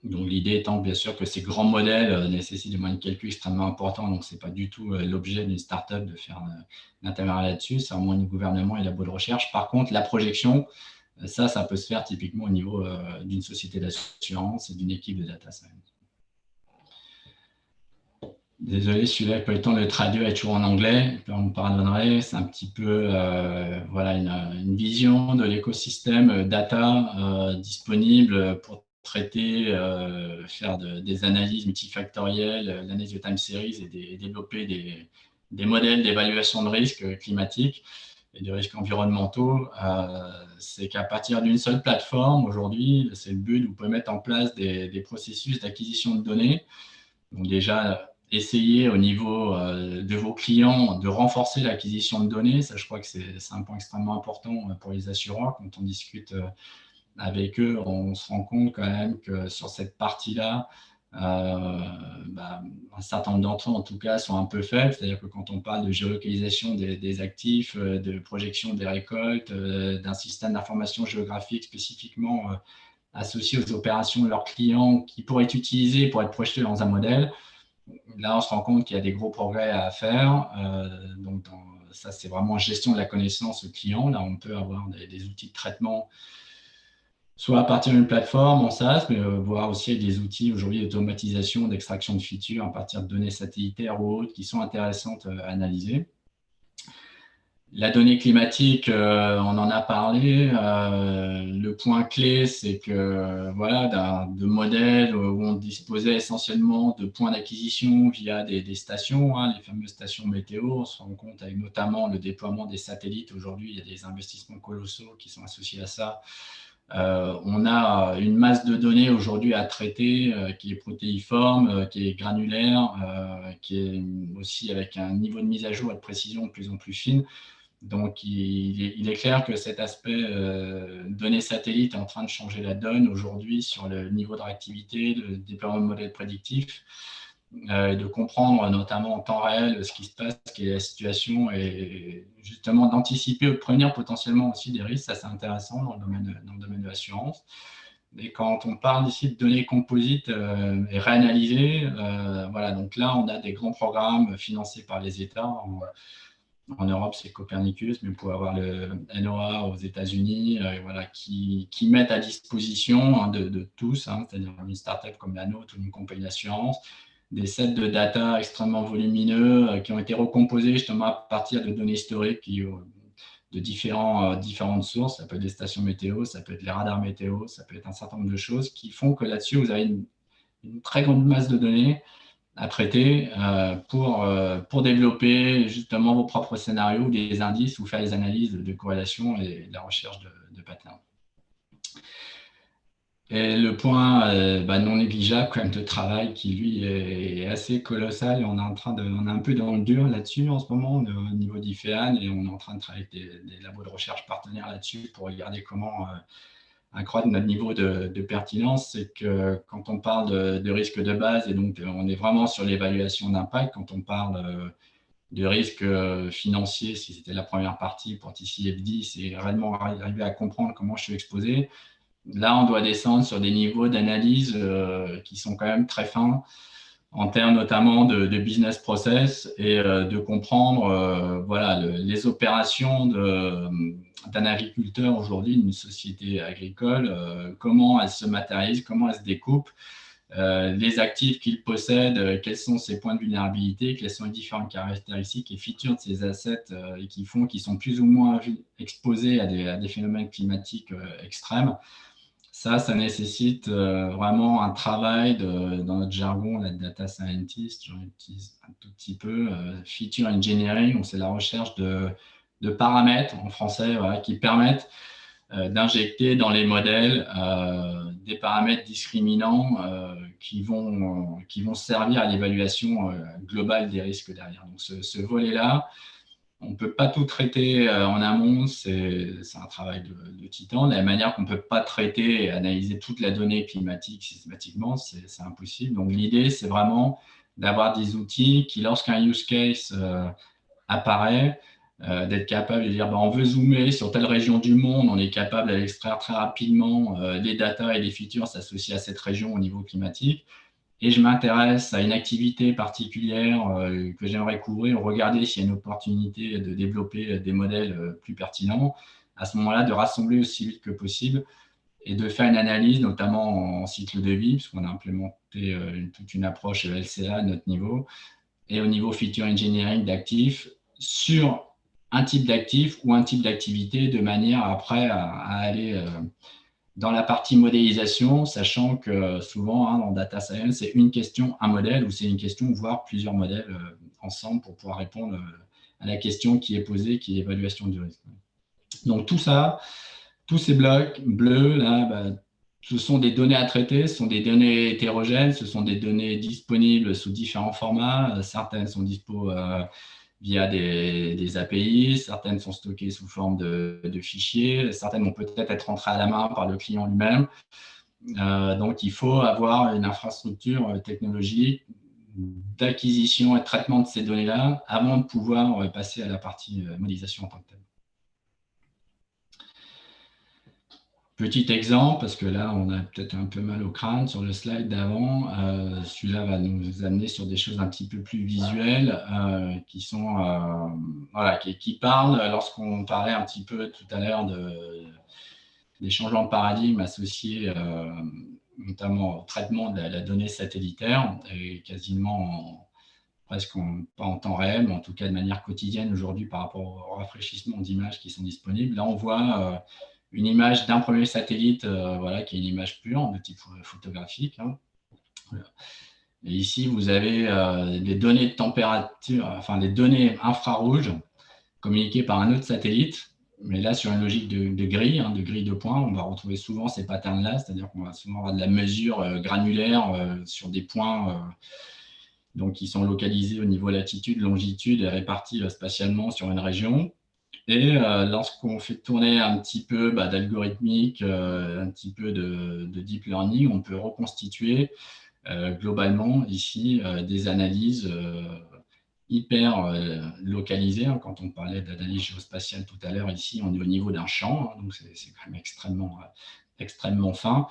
Donc l'idée étant bien sûr que ces grands modèles nécessitent des moyens de calcul extrêmement importants, donc ce n'est pas du tout l'objet d'une start-up de faire l'intermédiaire là-dessus, c'est vraiment le gouvernement et la boîte de recherche. Par contre, la projection, ça peut se faire typiquement au niveau d'une société d'assurance et d'une équipe de data science. Désolé, celui-là, n'a pas eu le temps de le traduire, est toujours en anglais, on me pardonnerait. C'est un petit peu voilà, une vision de l'écosystème data disponible pour traiter, faire des analyses multifactorielles, l'analyse de time series et développer des modèles d'évaluation de risques climatiques et de risques environnementaux. C'est qu'à partir d'une seule plateforme, aujourd'hui, c'est le but, vous pouvez mettre en place des processus d'acquisition de données. Donc déjà, essayer au niveau de vos clients de renforcer l'acquisition de données. Ça, je crois que c'est un point extrêmement important pour les assureurs. Quand on discute avec eux, on se rend compte quand même que sur cette partie-là, un certain nombre d'entre eux, en tout cas, sont un peu faibles. C'est-à-dire que quand on parle de géolocalisation des actifs, de projection des récoltes, d'un système d'information géographique spécifiquement associé aux opérations de leurs clients qui pourraient être utilisés pour être projetés dans un modèle, là, on se rend compte qu'il y a des gros progrès à faire. Donc, ça, c'est vraiment gestion de la connaissance client. Là, on peut avoir des outils de traitement, soit à partir d'une plateforme en SaaS, mais voire aussi des outils aujourd'hui d'automatisation, d'extraction de features à partir de données satellitaires ou autres qui sont intéressantes à analyser. La donnée climatique, on en a parlé. Le point clé, c'est que voilà, de modèles où on disposait essentiellement de points d'acquisition via des stations, les fameuses stations météo. On se rend compte avec notamment le déploiement des satellites. Aujourd'hui, il y a des investissements colossaux qui sont associés à ça. On a une masse de données aujourd'hui à traiter qui est protéiforme, qui est granulaire, qui est aussi avec un niveau de mise à jour et de précision de plus en plus fine. Donc, il est clair que cet aspect données satellites est en train de changer la donne aujourd'hui sur le niveau de réactivité, le déploiement de modèles prédictifs. et de comprendre notamment en temps réel ce qui se passe, quelle est la situation, et justement d'anticiper ou de prévenir potentiellement aussi des risques. Ça, c'est intéressant dans le domaine de l'assurance. Et quand on parle ici de données composites et réanalysées, voilà, donc là, on a des grands programmes financés par les États. En Europe, c'est Copernicus, mais vous pouvez avoir le NOAA aux États-Unis, voilà, qui mettent à disposition de tous, c'est-à-dire une startup comme la nôtre ou une compagnie d'assurance, des sets de data extrêmement volumineux qui ont été recomposés justement à partir de données historiques de différentes sources. Ça peut être des stations météo, ça peut être les radars météo, ça peut être un certain nombre de choses qui font que là-dessus, vous avez une très grande masse de données à traiter pour développer justement vos propres scénarios, des indices ou faire des analyses de corrélation et de la recherche de patterns. Et le point non négligeable quand même de travail qui lui est assez colossal, et on est un peu dans le dur là-dessus en ce moment au niveau d'IFEAN, et on est en train de travailler avec des labos de recherche partenaires là-dessus pour regarder comment accroître notre niveau de pertinence. C'est que quand on parle de risque de base, et donc on est vraiment sur l'évaluation d'impact, quand on parle de risque financier, si c'était la première partie pour TCFD, c'est réellement arriver à comprendre comment je suis exposé. Là, on doit descendre sur des niveaux d'analyse qui sont quand même très fins en termes notamment de business process et de comprendre voilà, les opérations d'un agriculteur aujourd'hui, d'une société agricole, comment elle se matérialise, comment elle se découpe, les actifs qu'il possède, quels sont ses points de vulnérabilité, quelles sont les différentes caractéristiques et features de ces assets et qui sont plus ou moins exposés à des phénomènes climatiques extrêmes. Ça nécessite vraiment un travail dans notre jargon, la data scientist, j'en utilise un tout petit peu, feature engineering, donc c'est la recherche de paramètres en français voilà, qui permettent d'injecter dans les modèles des paramètres discriminants qui vont servir à l'évaluation globale des risques derrière. Donc ce volet-là, on ne peut pas tout traiter en amont, c'est un travail de titan. De la même manière qu'on ne peut pas traiter et analyser toute la donnée climatique systématiquement, c'est impossible. Donc l'idée, c'est vraiment d'avoir des outils qui, lorsqu'un use case apparaît, d'être capable de dire on veut zoomer sur telle région du monde, on est capable d'aller extraire très rapidement les data et les features associées à cette région au niveau climatique. Et je m'intéresse à une activité particulière que j'aimerais couvrir, regarder s'il y a une opportunité de développer des modèles plus pertinents. À ce moment-là, de rassembler aussi vite que possible et de faire une analyse, notamment en cycle de vie, puisqu'on a implémenté toute une approche LCA à notre niveau, et au niveau feature engineering d'actifs, sur un type d'actif ou un type d'activité, de manière après à aller dans la partie modélisation, sachant que souvent, dans data science, c'est une question, un modèle, ou c'est une question, voire plusieurs modèles ensemble pour pouvoir répondre à la question qui est posée, qui est l'évaluation du risque. Donc tout ça, tous ces blocs bleus, là, ce sont des données à traiter, ce sont des données hétérogènes, ce sont des données disponibles sous différents formats. Certaines sont dispo via des API, certaines sont stockées sous forme de fichiers, certaines vont peut-être être entrées à la main par le client lui-même. Donc, il faut avoir une infrastructure technologique d'acquisition et de traitement de ces données-là avant de pouvoir passer à la partie modélisation en tant que telle. Petit exemple, parce que là, on a peut-être un peu mal au crâne sur le slide d'avant. Celui-là va nous amener sur des choses un petit peu plus visuelles qui sont, voilà, qui parlent, lorsqu'on parlait un petit peu tout à l'heure des changements de paradigme associés notamment au traitement de la donnée satellitaire, et quasiment presque pas en temps réel, mais en tout cas de manière quotidienne aujourd'hui par rapport au rafraîchissement d'images qui sont disponibles. Là, on voit une image d'un premier satellite, voilà, qui est une image pure de type photographique. Voilà. Et ici, vous avez des données de température, enfin des données infrarouges communiquées par un autre satellite, mais là sur une logique de grille, de grille de points. On va retrouver souvent ces patterns-là, c'est-à-dire qu'on va souvent avoir de la mesure granulaire sur des points donc, qui sont localisés au niveau latitude, longitude et répartis spatialement sur une région. Et lorsqu'on fait tourner un petit peu d'algorithmique, un petit peu de deep learning, on peut reconstituer globalement ici des analyses hyper localisées. Hein. Quand on parlait d'analyse géospatiale tout à l'heure, ici on est au niveau d'un champ, hein, donc c'est quand même extrêmement fin,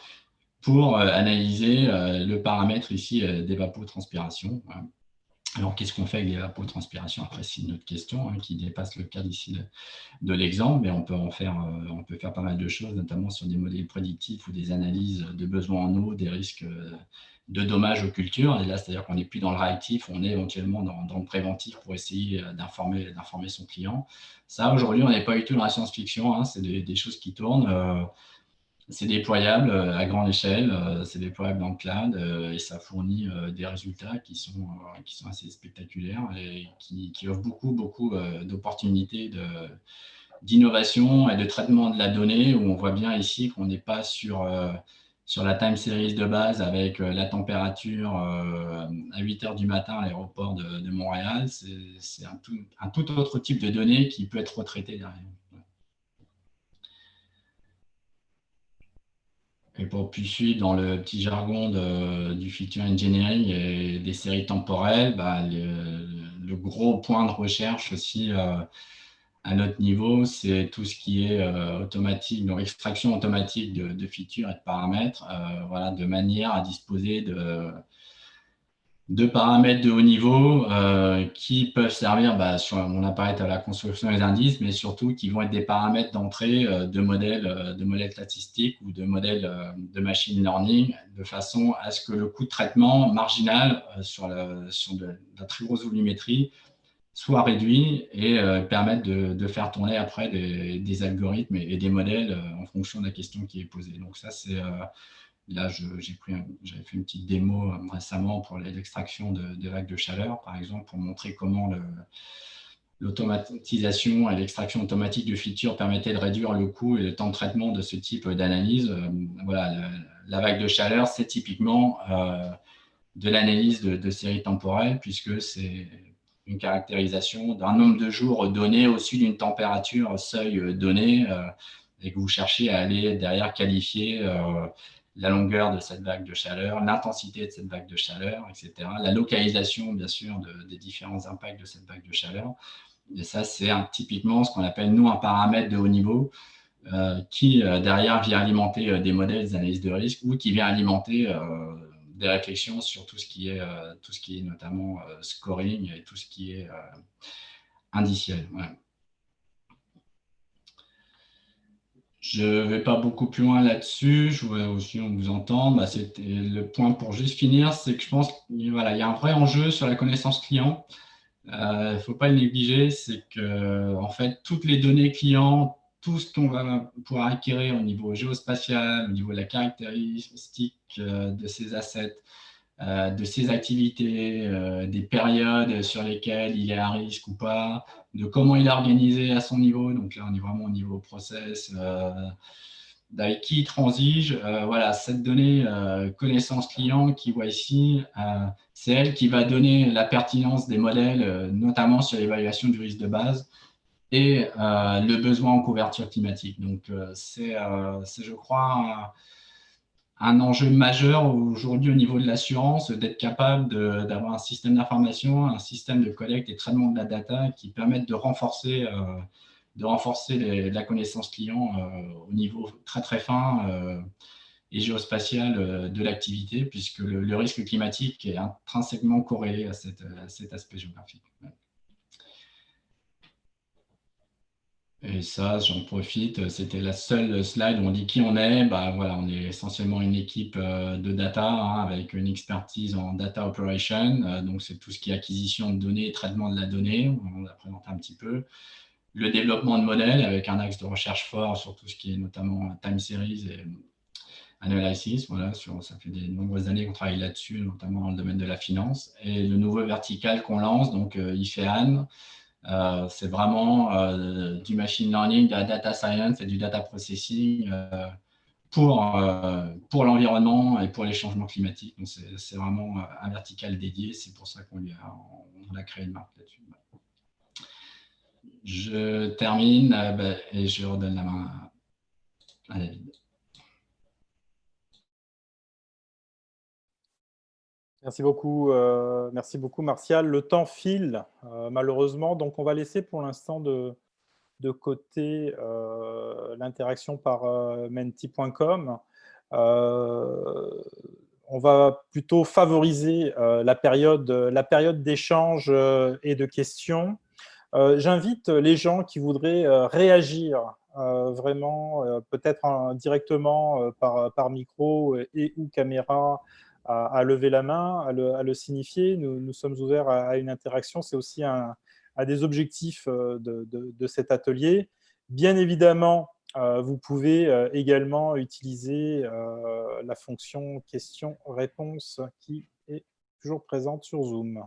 pour analyser le paramètre ici d'évapotranspiration. Voilà. Alors, qu'est-ce qu'on fait avec l'évapotranspiration? Après, c'est une autre question qui dépasse le cadre ici de l'exemple, mais on peut faire pas mal de choses, notamment sur des modèles prédictifs ou des analyses de besoins en eau, des risques de dommages aux cultures. Et là, c'est-à-dire qu'on n'est plus dans le réactif, on est éventuellement dans le préventif pour essayer d'informer son client. Ça, aujourd'hui, on n'est pas du tout dans la science-fiction, hein, c'est des choses qui tournent. C'est déployable à grande échelle, c'est déployable dans le cloud et ça fournit des résultats qui sont assez spectaculaires et qui offrent beaucoup d'opportunités d'innovation et de traitement de la donnée, où on voit bien ici qu'on n'est pas sur la time series de base avec la température à 8 h du matin à l'aéroport de Montréal. C'est un tout autre type de données qui peut être retraité derrière. Et pour poursuivre dans le petit jargon du feature engineering et des séries temporelles, le gros point de recherche aussi à notre niveau, c'est tout ce qui est automatique, donc extraction automatique de features et de paramètres, voilà, de manière à disposer de paramètres de haut niveau qui peuvent servir, on apparaît à la construction des indices, mais surtout qui vont être des paramètres d'entrée de modèles statistiques ou de modèles de machine learning, de façon à ce que le coût de traitement marginal sur de la très grosse volumétrie soit réduit et permettre de faire tourner après des algorithmes et des modèles en fonction de la question qui est posée. Donc ça, c'est... Là, j'avais fait une petite démo récemment pour l'extraction de vagues de chaleur, par exemple, pour montrer comment l'automatisation et l'extraction automatique de features permettait de réduire le coût et le temps de traitement de ce type d'analyse. Voilà, la vague de chaleur, c'est typiquement de l'analyse de séries temporelles, puisque c'est une caractérisation d'un nombre de jours donné au-dessus d'une température seuil donnée, et que vous cherchez à aller derrière qualifier la longueur de cette vague de chaleur, l'intensité de cette vague de chaleur, etc. La localisation, bien sûr, des différents impacts de cette vague de chaleur. Et ça, c'est typiquement ce qu'on appelle, nous, un paramètre de haut niveau qui, derrière, vient alimenter des modèles, des analyses de risque ou qui vient alimenter des réflexions sur tout ce qui est notamment scoring et tout ce qui est indiciel. Ouais. Je ne vais pas beaucoup plus loin là-dessus. Je voulais aussi vous entendre. C'était le point pour juste finir, c'est que je pense qu'il y a un vrai enjeu sur la connaissance client. Il ne faut pas le négliger. C'est que en fait, toutes les données clients, tout ce qu'on va pouvoir acquérir au niveau géospatial, au niveau de la caractéristique de ces assets, de ses activités, des périodes sur lesquelles il est à risque ou pas, de comment il est organisé à son niveau. Donc là, on est vraiment au niveau process, avec qui il transige. Voilà, cette donnée connaissance client qui voit ici, c'est elle qui va donner la pertinence des modèles, notamment sur l'évaluation du risque de base et le besoin en couverture climatique. Donc, c'est je crois, un enjeu majeur aujourd'hui au niveau de l'assurance, d'être capable d'avoir un système d'information, un système de collecte et traitement de la data qui permettent de renforcer la connaissance client au niveau très très fin et géospatial de l'activité, puisque le risque climatique est intrinsèquement corrélé à cet aspect géographique. Et ça, j'en profite, c'était la seule slide où on dit qui on est. Voilà, on est essentiellement une équipe de data avec une expertise en data operation. Donc, c'est tout ce qui est acquisition de données et traitement de la donnée. On a présenté un petit peu. Le développement de modèles avec un axe de recherche fort sur tout ce qui est notamment time series et analysis. Voilà, ça fait de nombreuses années qu'on travaille là-dessus, notamment dans le domaine de la finance. Et le nouveau vertical qu'on lance, donc IFEAN, c'est vraiment du machine learning, de la data science et du data processing pour l'environnement et pour les changements climatiques. Donc, c'est vraiment un vertical dédié. C'est pour ça qu'on a créé une marque là-dessus. Je termine et je redonne la main à David. Merci beaucoup Martial. Le temps file, malheureusement, donc on va laisser pour l'instant de côté l'interaction par menti.com. On va plutôt favoriser la période d'échange et de questions. J'invite les gens qui voudraient réagir vraiment, peut-être directement par micro et ou caméra, à lever la main, à le signifier. Nous sommes ouverts à une interaction. C'est aussi un des objectifs de cet atelier. Bien évidemment, vous pouvez également utiliser la fonction questions-réponses qui est toujours présente sur Zoom.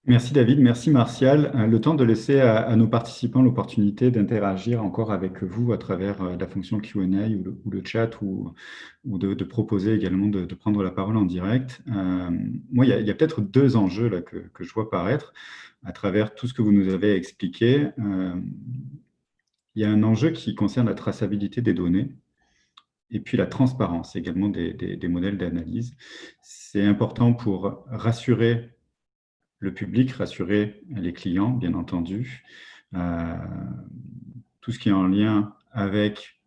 Merci David, merci Martial. Le temps de laisser à nos participants l'opportunité d'interagir encore avec vous à travers la fonction Q&A ou le chat ou de proposer également de prendre la parole en direct. Moi, il y a peut-être deux enjeux là, que je vois paraître à travers tout ce que vous nous avez expliqué. Il y a un enjeu qui concerne la traçabilité des données et puis la transparence également des modèles d'analyse. C'est important pour rassurer le public, rassurer les clients, bien entendu. Tout ce qui est en lien avec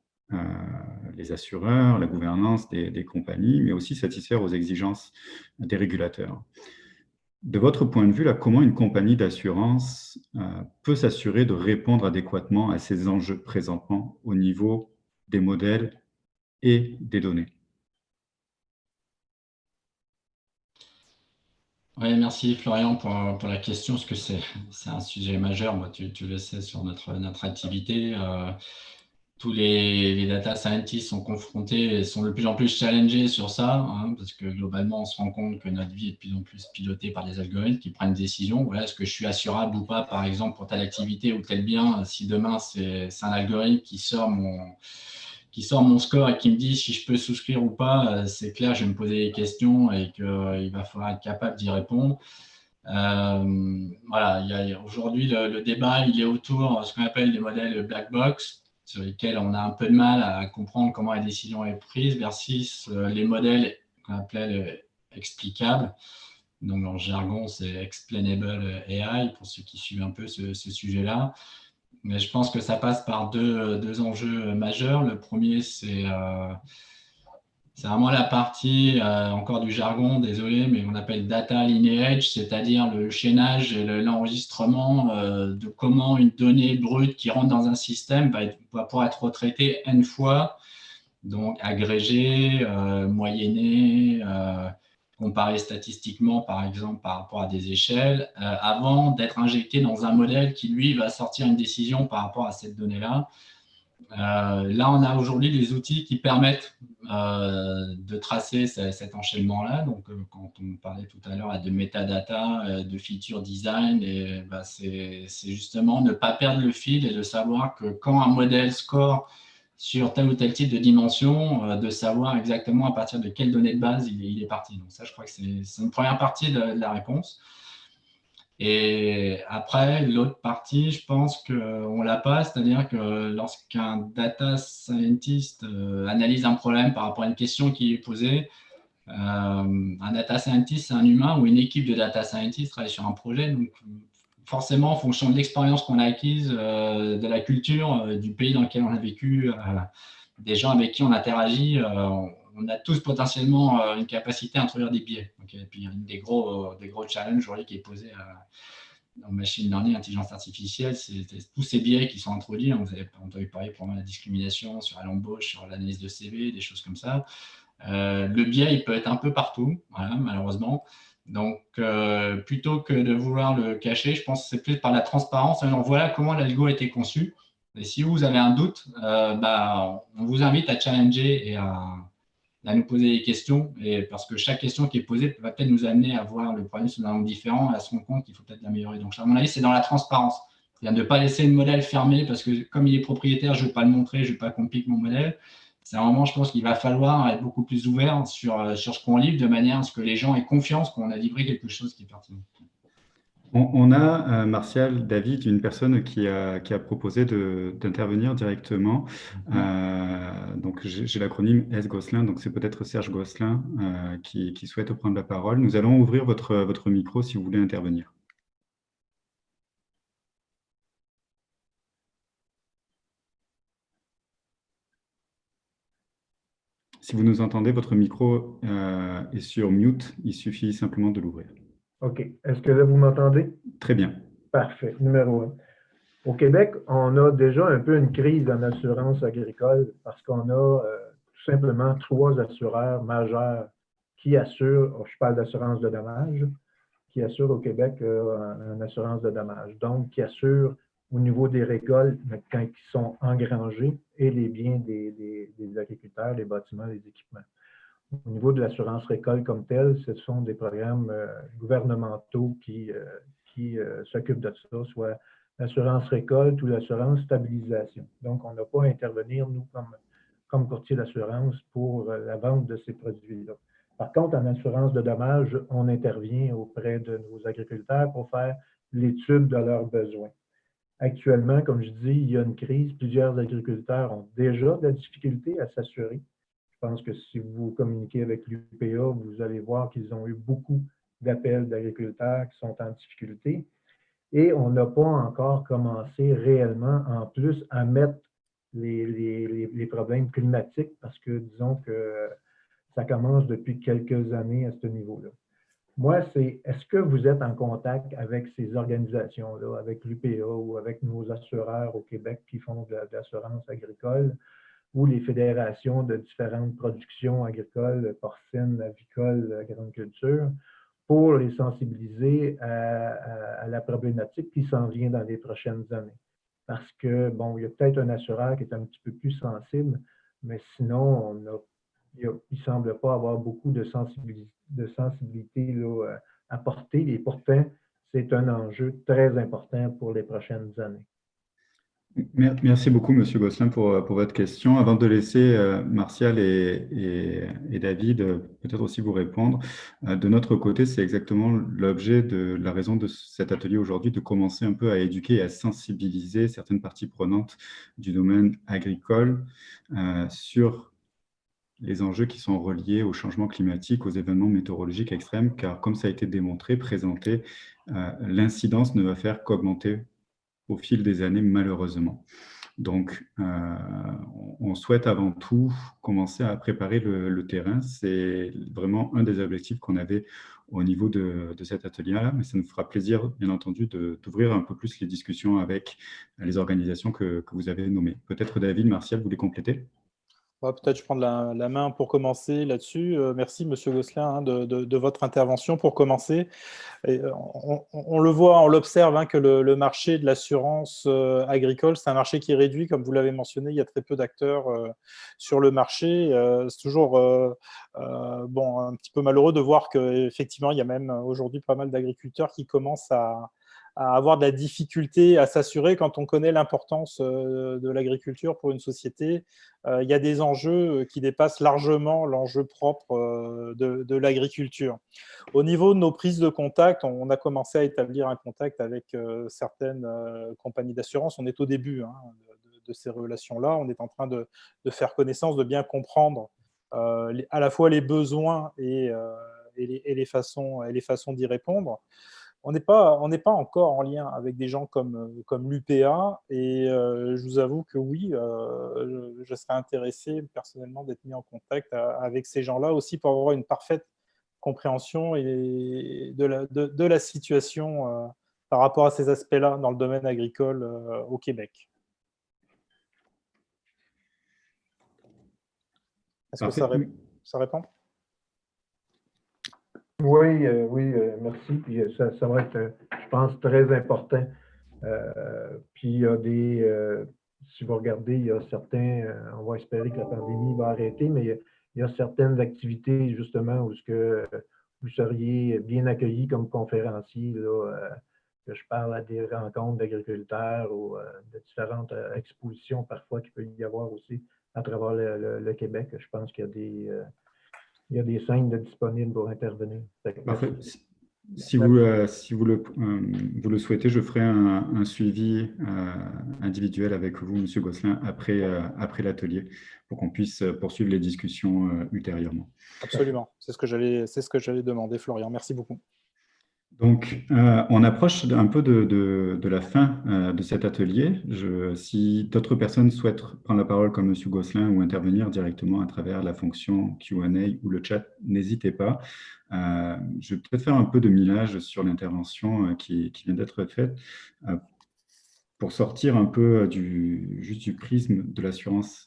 les assureurs, la gouvernance des compagnies, mais aussi satisfaire aux exigences des régulateurs. De votre point de vue, là, comment une compagnie d'assurance peut s'assurer de répondre adéquatement à ces enjeux présentement au niveau des modèles et des données? Oui, merci Florian pour la question, parce que c'est un sujet majeur. Moi, tu le sais, sur notre activité. Tous les data scientists sont confrontés et sont de plus en plus challengés sur ça, hein, parce que globalement, on se rend compte que notre vie est de plus en plus pilotée par des algorithmes qui prennent des décisions. Voilà, est-ce que je suis assurable ou pas, par exemple, pour telle activité ou tel bien, si demain, c'est un algorithme qui sort mon score et qui me dit si je peux souscrire ou pas, c'est clair, je vais me poser des questions et qu'il va falloir être capable d'y répondre. Voilà, aujourd'hui, le débat, il est autour de ce qu'on appelle des modèles black box, sur lesquels on a un peu de mal à comprendre comment la décision est prise, versus les modèles qu'on appelle explicables. Donc, dans le jargon, c'est Explainable AI, pour ceux qui suivent un peu ce sujet-là. Mais je pense que ça passe par deux enjeux majeurs. Le premier, c'est vraiment la partie, encore du jargon, désolé, mais on appelle data lineage, c'est-à-dire le chaînage et l'enregistrement de comment une donnée brute qui rentre dans un système va pouvoir être retraitée N fois, donc agrégée, moyennée, comparée statistiquement, par exemple, par rapport à des échelles, avant d'être injectée dans un modèle qui, lui, va sortir une décision par rapport à cette donnée-là. Là, on a aujourd'hui des outils qui permettent de tracer cet enchaînement-là. Donc, quand on parlait tout à l'heure de metadata, de feature design, c'est justement ne pas perdre le fil et de savoir que quand un modèle score sur tel ou tel type de dimension, de savoir exactement à partir de quelles données de base il est parti. Donc ça, je crois que c'est une première partie de la réponse. Et après, l'autre partie, je pense qu'on ne l'a pas, c'est-à-dire que lorsqu'un data scientist analyse un problème par rapport à une question qui est posée, un data scientist, c'est un humain, ou une équipe de data scientists travaille sur un projet. Donc, forcément, en fonction de l'expérience qu'on a acquise, de la culture, du pays dans lequel on a vécu, des gens avec qui on interagit, on a tous potentiellement une capacité à introduire des biais. Okay. Et puis, un des gros challenges aujourd'hui qui est posé en machine learning, intelligence artificielle, c'est tous ces biais qui sont introduits. On avait parlé pour moi de la discrimination, sur l'embauche, sur l'analyse de CV, des choses comme ça. Le biais, il peut être un peu partout, voilà, malheureusement. Donc, plutôt que de vouloir le cacher, je pense que c'est plus par la transparence. Alors, voilà comment l'algo a été conçu. Et si vous avez un doute, on vous invite à challenger et à nous poser des questions, et parce que chaque question qui est posée va peut-être nous amener à voir le problème sous un angle différent et à se rendre compte qu'il faut peut-être l'améliorer. Donc, à mon avis, c'est dans la transparence. C'est-à-dire de ne pas laisser le modèle fermé parce que comme il est propriétaire, je ne veux pas le montrer, je ne veux pas qu'on pique mon modèle. C'est un moment, je pense qu'il va falloir être beaucoup plus ouvert sur ce qu'on livre de manière à ce que les gens aient confiance qu'on a livré quelque chose qui est pertinent. On a, Martial, David, une personne qui a proposé d'intervenir directement. Donc, j'ai l'acronyme S. Gosselin, donc c'est peut-être Serge Gosselin qui souhaite prendre la parole. Nous allons ouvrir votre micro si vous voulez intervenir. Si vous nous entendez, votre micro est sur mute, il suffit simplement de l'ouvrir. OK. Est-ce que là, vous m'entendez? Très bien. Parfait. Numéro 1. Au Québec, on a déjà un peu une crise en assurance agricole parce qu'on a tout simplement 3 assureurs majeurs qui assurent, je parle d'assurance de dommages, qui assurent au Québec une assurance de dommages. Donc, qui assurent au niveau des récoltes quand ils sont engrangés et les biens des agriculteurs, les bâtiments, les équipements. Au niveau de l'assurance récolte comme telle, ce sont des programmes gouvernementaux qui s'occupent de ça, soit l'assurance récolte ou l'assurance stabilisation. Donc, on n'a pas à intervenir, nous, comme courtier d'assurance, pour la vente de ces produits-là. Par contre, en assurance de dommages, on intervient auprès de nos agriculteurs pour faire l'étude de leurs besoins. Actuellement, comme je dis, il y a une crise. Plusieurs agriculteurs ont déjà de la difficulté à s'assurer. Je pense que si vous communiquez avec l'UPA, vous allez voir qu'ils ont eu beaucoup d'appels d'agriculteurs qui sont en difficulté. Et on n'a pas encore commencé réellement, en plus, à mettre les problèmes climatiques parce que, disons que ça commence depuis quelques années à ce niveau-là. Moi, c'est est-ce que vous êtes en contact avec ces organisations-là, avec l'UPA ou avec nos assureurs au Québec qui font de l'assurance agricole ou les fédérations de différentes productions agricoles, porcines, avicoles, agriculture, pour les sensibiliser à la problématique qui s'en vient dans les prochaines années. Parce que, bon, il y a peut-être un assureur qui est un petit peu plus sensible, mais sinon, il ne semble pas avoir beaucoup de sensibilité là, à porter. Et pourtant, c'est un enjeu très important pour les prochaines années. Merci beaucoup, Monsieur Gosselin, pour votre question. Avant de laisser Martial et David peut-être aussi vous répondre, de notre côté, c'est exactement l'objet de la raison de cet atelier aujourd'hui, de commencer un peu à éduquer et à sensibiliser certaines parties prenantes du domaine agricole sur les enjeux qui sont reliés au changement climatique, aux événements météorologiques extrêmes, car comme ça a été démontré, présenté, l'incidence ne va faire qu'augmenter au fil des années, malheureusement. Donc, on souhaite avant tout commencer à préparer le terrain. C'est vraiment un des objectifs qu'on avait au niveau de cet atelier-là, mais ça nous fera plaisir, bien entendu, d'ouvrir un peu plus les discussions avec les organisations que vous avez nommées. Peut-être David, Martial, vous voulez compléter ? Peut-être je prends la main pour commencer là-dessus. Merci, Monsieur Gosselin, hein, de votre intervention pour commencer. Et on le voit, on l'observe, hein, que le marché de l'assurance agricole, c'est un marché qui est réduit, comme vous l'avez mentionné, il y a très peu d'acteurs sur le marché. C'est toujours bon, un petit peu malheureux de voir qu'effectivement, il y a même aujourd'hui pas mal d'agriculteurs qui commencent à avoir de la difficulté à s'assurer quand on connaît l'importance de l'agriculture pour une société. Il y a des enjeux qui dépassent largement l'enjeu propre de l'agriculture. Au niveau de nos prises de contact, on a commencé à établir un contact avec certaines compagnies d'assurance. On est au début, hein, de ces relations-là. On est en train de faire connaissance, de bien comprendre à la fois les besoins et les façons d'y répondre. On n'est pas encore en lien avec des gens comme l'UPA et je vous avoue que oui, je serais intéressé personnellement d'être mis en contact avec ces gens-là aussi pour avoir une parfaite compréhension et de la situation par rapport à ces aspects-là dans le domaine agricole au Québec. Est-ce que ça répond? Oui, merci. Puis ça va être, je pense, très important. Puis il y a si vous regardez, il y a certains, on va espérer que la pandémie va arrêter, mais il y a certaines activités justement où vous seriez bien accueillis comme conférencier, là, que je parle à des rencontres d'agriculteurs ou de différentes expositions parfois qu'il peut y avoir aussi à travers le Québec. Je pense qu'il y a des scènes disponibles pour intervenir. Parfait. Si vous, vous le souhaitez, je ferai un suivi individuel avec vous, Monsieur Gosselin, après l'atelier, pour qu'on puisse poursuivre les discussions ultérieurement. Absolument, c'est ce que j'allais demander, Florian. Merci beaucoup. Donc, on approche un peu de la fin de cet atelier. Si d'autres personnes souhaitent prendre la parole comme M. Gosselin ou intervenir directement à travers la fonction Q&A ou le chat, n'hésitez pas. Je vais peut-être faire un peu de millage sur l'intervention qui vient d'être faite pour sortir un peu juste du prisme de l'assurance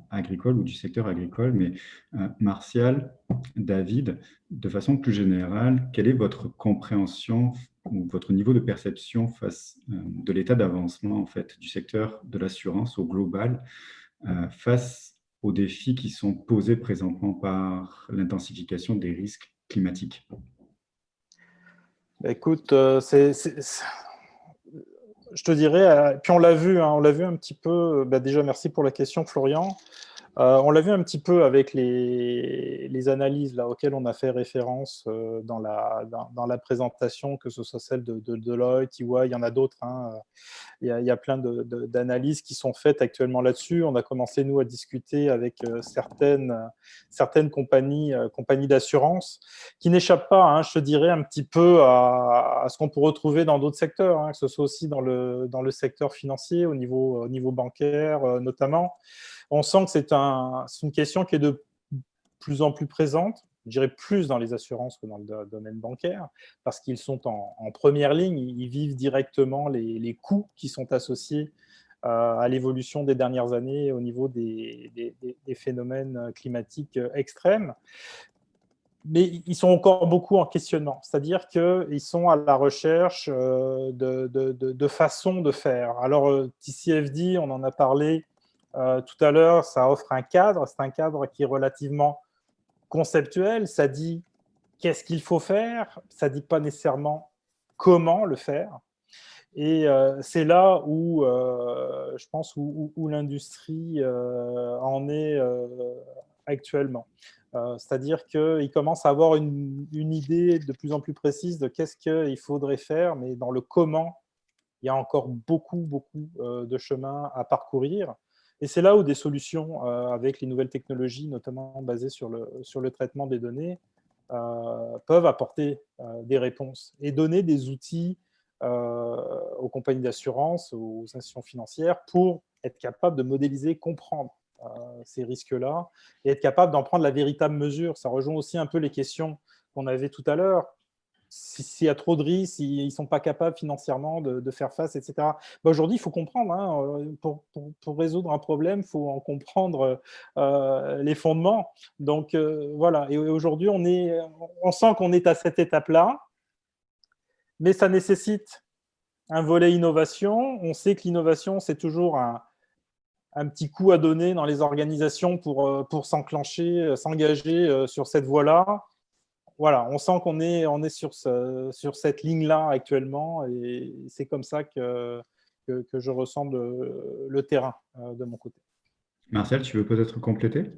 agricole ou du secteur agricole. Mais Martial, David, de façon plus générale, quelle est votre compréhension ou votre niveau de perception face de l'état d'avancement en fait, du secteur de l'assurance au global face aux défis qui sont posés présentement par l'intensification des risques climatiques? Écoute, je te dirais, puis on l'a vu un petit peu, déjà merci pour la question Florian, on l'a vu un petit peu avec les analyses là, auxquelles on a fait référence dans la présentation, que ce soit celle de Deloitte, EY, il y en a d'autres, hein. Il y a plein d'analyses qui sont faites actuellement là-dessus. On a commencé, nous, à discuter avec certaines compagnies d'assurance qui n'échappent pas, hein, je te dirais, un petit peu à ce qu'on peut retrouver dans d'autres secteurs, hein, que ce soit aussi dans le secteur financier, au niveau bancaire notamment. On sent que c'est une question qui est de plus en plus présente, je dirais plus dans les assurances que dans le domaine bancaire, parce qu'ils sont en première ligne, ils vivent directement les coûts qui sont associés à l'évolution des dernières années au niveau des phénomènes climatiques extrêmes. Mais ils sont encore beaucoup en questionnement, c'est-à-dire qu'ils sont à la recherche de façons de faire. Alors, TCFD, on en a parlé tout à l'heure, ça offre un cadre, c'est un cadre qui est relativement conceptuel, ça dit qu'est-ce qu'il faut faire, ça ne dit pas nécessairement comment le faire. Et c'est là où, je pense, où l'industrie en est actuellement. C'est-à-dire qu'il commence à avoir une idée de plus en plus précise de qu'est-ce qu'il faudrait faire, mais dans le comment, il y a encore beaucoup de chemin à parcourir. Et c'est là où des solutions avec les nouvelles technologies, notamment basées sur le traitement des données, peuvent apporter des réponses et donner des outils aux compagnies d'assurance, aux institutions financières, pour être capable de modéliser, comprendre ces risques-là et être capable d'en prendre la véritable mesure. Ça rejoint aussi un peu les questions qu'on avait tout à l'heure. S'il y a trop de risques, s'ils ne sont pas capables financièrement de faire face, etc. Aujourd'hui, il faut comprendre, hein, pour résoudre un problème, il faut en comprendre les fondements. Donc, voilà. Et aujourd'hui, on sent qu'on est à cette étape-là, mais ça nécessite un volet innovation. On sait que l'innovation, c'est toujours un petit coup à donner dans les organisations pour s'enclencher, s'engager sur cette voie-là. Voilà, on sent qu'on est sur cette ligne-là actuellement, et c'est comme ça que je ressens le terrain de mon côté. Martial, tu veux peut-être compléter?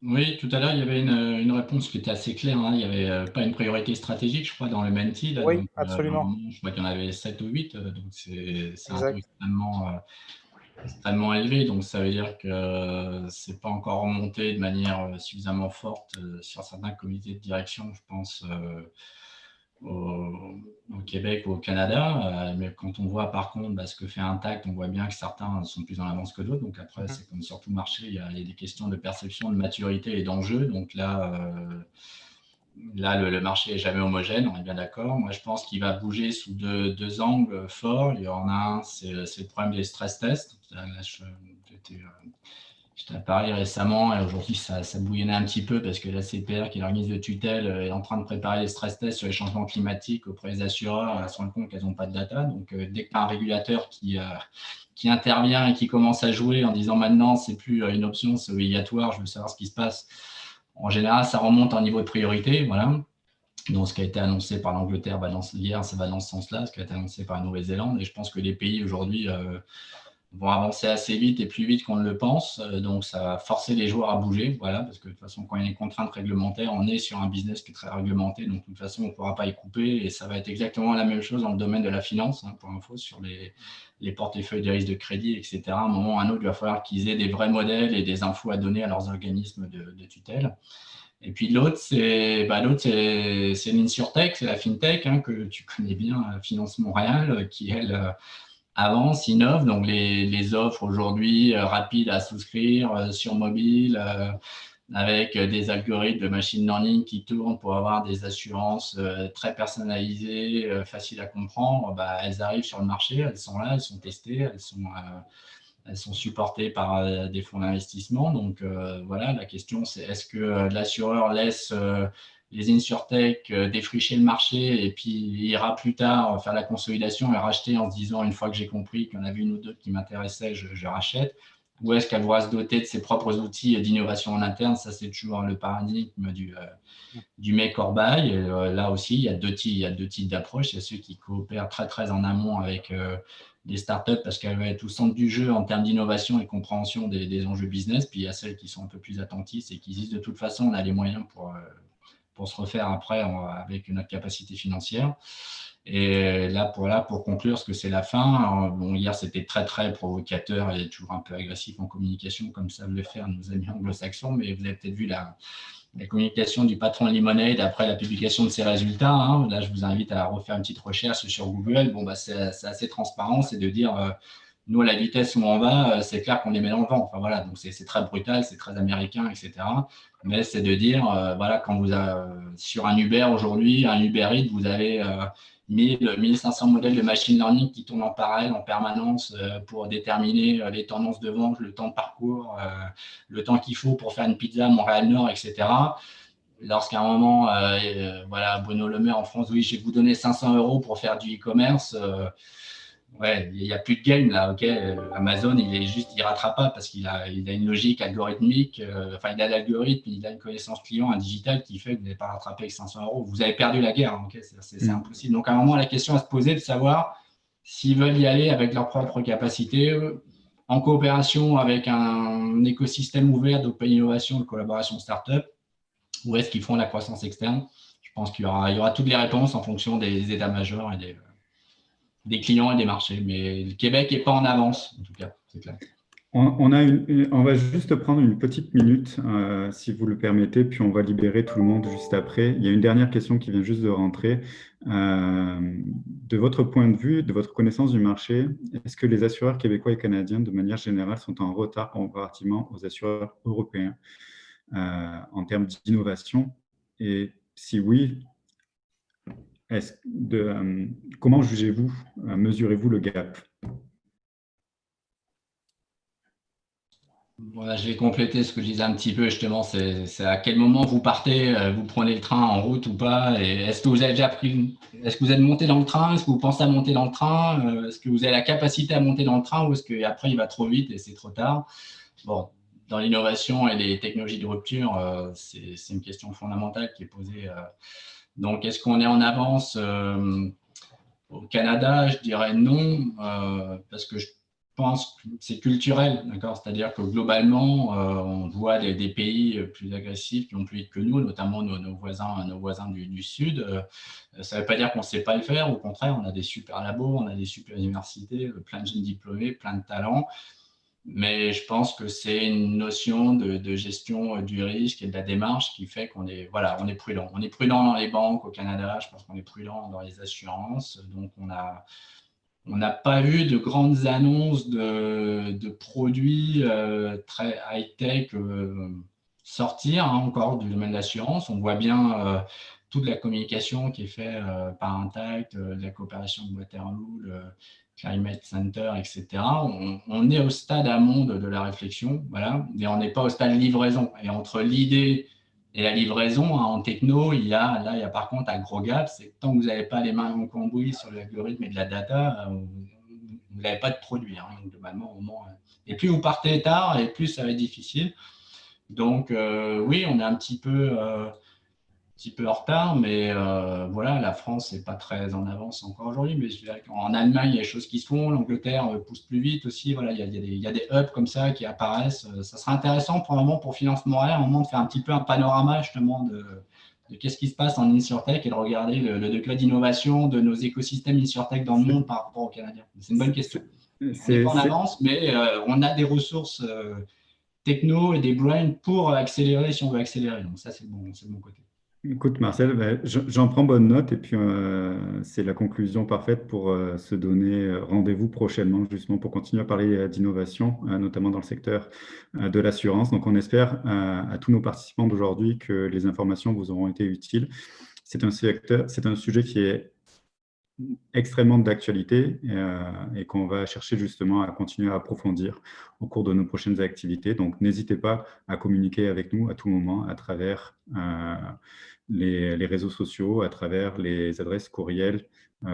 Oui, tout à l'heure, il y avait une réponse qui était assez claire, hein. Il n'y avait pas une priorité stratégique, je crois, dans le Menti. Là, oui, donc, absolument. je crois qu'il y en avait 7 ou 8, donc c'est un taux extrêmement élevé. Donc, ça veut dire que ce n'est pas encore remonté de manière suffisamment forte sur certains comités de direction, je pense, au Québec ou au Canada. Mais quand on voit par contre ce que fait Intact, on voit bien que certains sont plus en avance que d'autres. Donc après, c'est comme sur tout marché, il y a des questions de perception, de maturité et d'enjeu. Donc là, le marché n'est jamais homogène, on est bien d'accord. Moi, je pense qu'il va bouger sous deux angles forts. Il y en a un, c'est le problème des stress tests. Là, j'étais à Paris récemment et aujourd'hui, ça bouillonnait un petit peu parce que la CPR, qui est l'organisme de tutelle, est en train de préparer les stress tests sur les changements climatiques auprès des assureurs. Elles se rendent compte qu'elles n'ont pas de data. Donc, dès que tu as un régulateur qui intervient et qui commence à jouer en disant maintenant, ce n'est plus une option, c'est obligatoire, je veux savoir ce qui se passe. En général, ça remonte en niveau de priorité. Voilà. Donc, ce qui a été annoncé par l'Angleterre hier, ça va dans ce sens-là, ce qui a été annoncé par la Nouvelle-Zélande. Et je pense que les pays aujourd'hui vont avancer assez vite et plus vite qu'on ne le pense. Donc, ça va forcer les joueurs à bouger. Voilà, parce que de toute façon, quand il y a une contrainte réglementaire, on est sur un business qui est très réglementé. Donc, de toute façon, on ne pourra pas y couper. Et ça va être exactement la même chose dans le domaine de la finance, hein, pour info, sur les portefeuilles de risque de crédit, etc. À un moment ou à un autre, il va falloir qu'ils aient des vrais modèles et des infos à donner à leurs organismes de tutelle. Et puis l'autre, c'est l'InsurTech, c'est la FinTech, hein, que tu connais bien, Finance Montréal, qui, elle, avance, innove. Donc, les offres aujourd'hui rapides à souscrire sur mobile, avec des algorithmes de machine learning qui tournent pour avoir des assurances très personnalisées, faciles à comprendre, elles arrivent sur le marché, elles sont là, elles sont testées, elles sont supportées par des fonds d'investissement. Donc, voilà, la question, c'est est-ce que l'assureur laisse les InsurTech défricher le marché et puis il ira plus tard faire la consolidation et racheter en se disant, une fois que j'ai compris qu'il y en avait une ou deux qui m'intéressaient, je rachète. Ou est-ce qu'elle va se doter de ses propres outils d'innovation en interne? Ça, c'est toujours le paradigme du make or buy. Là aussi, il y a deux types d'approches. Il y a ceux qui coopèrent très, très en amont avec des startups parce qu'elles vont être au centre du jeu en termes d'innovation et compréhension des enjeux business. Puis il y a celles qui sont un peu plus attentistes et qui disent de toute façon, on a les moyens pour se refaire après avec notre capacité financière. Et là, pour conclure, parce que c'est la fin, bon, hier, c'était très, très provocateur et toujours un peu agressif en communication, comme savent le faire nos amis anglo-saxons, mais vous avez peut-être vu la communication du patron de Lemonade après la publication de ses résultats. Hein. Là, je vous invite à refaire une petite recherche sur Google. Bon, c'est assez transparent, c'est de dire, nous, à la vitesse où on va, c'est clair qu'on les met dans le vent. Enfin, voilà, donc c'est très brutal, c'est très américain, etc. Mais c'est de dire, voilà, quand vous avez sur un Uber aujourd'hui, un Uber Eats, vous avez 1500 modèles de machine learning qui tournent en parallèle, en permanence, pour déterminer les tendances de vente, le temps de parcours, le temps qu'il faut pour faire une pizza à Montréal-Nord, etc. Lorsqu'à un moment, voilà, Bruno Le Maire en France, oui, je vais vous donner 500 € pour faire du e-commerce. Ouais, il n'y a plus de game là, ok. Amazon, il rattrape pas parce qu'il a une logique algorithmique. Enfin, il a l'algorithme, il a une connaissance client, un digital qui fait que vous n'allez pas rattraper avec 500 €. Vous avez perdu la guerre, ok. C'est impossible. Donc, à un moment, la question à se poser de savoir s'ils veulent y aller avec leurs propres capacités, en coopération avec un écosystème ouvert d'open innovation, de collaboration start-up, ou est-ce qu'ils font la croissance externe? Je pense qu'il y aura toutes les réponses en fonction des états-majors et des clients et des marchés. Mais le Québec n'est pas en avance, en tout cas, c'est clair. On va juste prendre une petite minute, si vous le permettez, puis on va libérer tout le monde juste après. Il y a une dernière question qui vient juste de rentrer. De votre point de vue, de votre connaissance du marché, est-ce que les assureurs québécois et canadiens, de manière générale, sont en retard comparativement aux assureurs européens en termes d'innovation? Et si oui, comment jugez-vous, mesurez-vous le gap? Voilà, je vais compléter ce que je disais un petit peu justement, c'est à quel moment vous partez, vous prenez le train en route ou pas, et est-ce que vous avez déjà est-ce que vous êtes monté dans le train, est-ce que vous pensez à monter dans le train, est-ce que vous avez la capacité à monter dans le train ou est-ce qu'après il va trop vite et c'est trop tard? Bon, dans l'innovation et les technologies de rupture, c'est une question fondamentale qui est posée. Donc, est-ce qu'on est en avance au Canada? Je dirais non, parce que je pense que c'est culturel, d'accord. C'est-à-dire que globalement, on voit des pays plus agressifs qui ont plus vite que nous, notamment nos voisins du Sud. Ça ne veut pas dire qu'on ne sait pas le faire. Au contraire, on a des super labos, on a des super universités, plein de jeunes diplômés, plein de talents. Mais je pense que c'est une notion de gestion du risque et de la démarche qui fait qu'on est, voilà, on est prudent. On est prudent dans les banques au Canada, je pense qu'on est prudent dans les assurances. Donc, on n'a pas vu de grandes annonces de produits très high-tech sortir encore du domaine de l'assurance. On voit bien toute la communication qui est faite par Intact, la coopération de Waterloo, le Climate Center, etc. On est au stade amont de la réflexion, voilà, mais on n'est pas au stade livraison. Et entre l'idée et la livraison, en techno, il y a par contre un gros gap, c'est que tant que vous n'avez pas les mains en cambouis sur l'algorithme et de la data, vous n'avez pas de produit, hein, globalement, au moment. Et plus vous partez tard, et plus ça va être difficile. Donc, oui, on est un petit peu petit peu en retard, mais voilà, la France n'est pas très en avance encore aujourd'hui. Mais je dirais qu'en Allemagne, il y a des choses qui se font. L'Angleterre pousse plus vite aussi. Voilà, il y a des hubs comme ça qui apparaissent. Ça sera intéressant probablement pour Finance Montréal, à un moment de faire un petit peu un panorama justement de qu'est-ce qui se passe en InsurTech et de regarder le degré d'innovation de nos écosystèmes InsurTech dans le monde par rapport aux Canadiens. C'est une bonne question. On n'est pas en avance, mais on a des ressources techno et des brains pour accélérer si on veut accélérer. Donc ça, c'est le bon côté. Écoute, Marcel, j'en prends bonne note et puis c'est la conclusion parfaite pour se donner rendez-vous prochainement, justement pour continuer à parler d'innovation, notamment dans le secteur de l'assurance. Donc, on espère à tous nos participants d'aujourd'hui que les informations vous auront été utiles. C'est un sujet qui est extrêmement d'actualité et qu'on va chercher justement à continuer à approfondir au cours de nos prochaines activités. Donc, n'hésitez pas à communiquer avec nous à tout moment à travers les réseaux sociaux, à travers les adresses courriels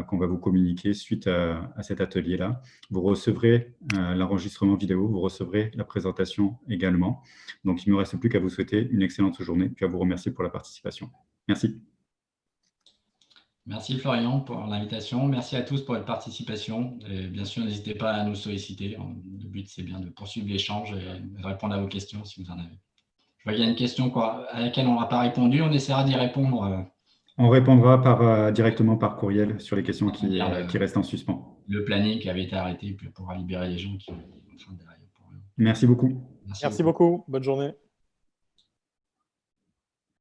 qu'on va vous communiquer suite à cet atelier-là. Vous recevrez l'enregistrement vidéo, vous recevrez la présentation également. Donc, il ne me reste plus qu'à vous souhaiter une excellente journée, puis à vous remercier pour la participation. Merci. Merci Florian pour l'invitation. Merci à tous pour votre participation. Et bien sûr, n'hésitez pas à nous solliciter. Le but, c'est bien de poursuivre l'échange et de répondre à vos questions si vous en avez. Je vois qu'il y a une question à laquelle on n'aura pas répondu. On essaiera d'y répondre. On répondra directement par courriel sur les questions qui restent en suspens. Le planning qui avait été arrêté, puis on pourra libérer les gens qui sont en train derrière. Merci beaucoup. Merci beaucoup. Bonne journée.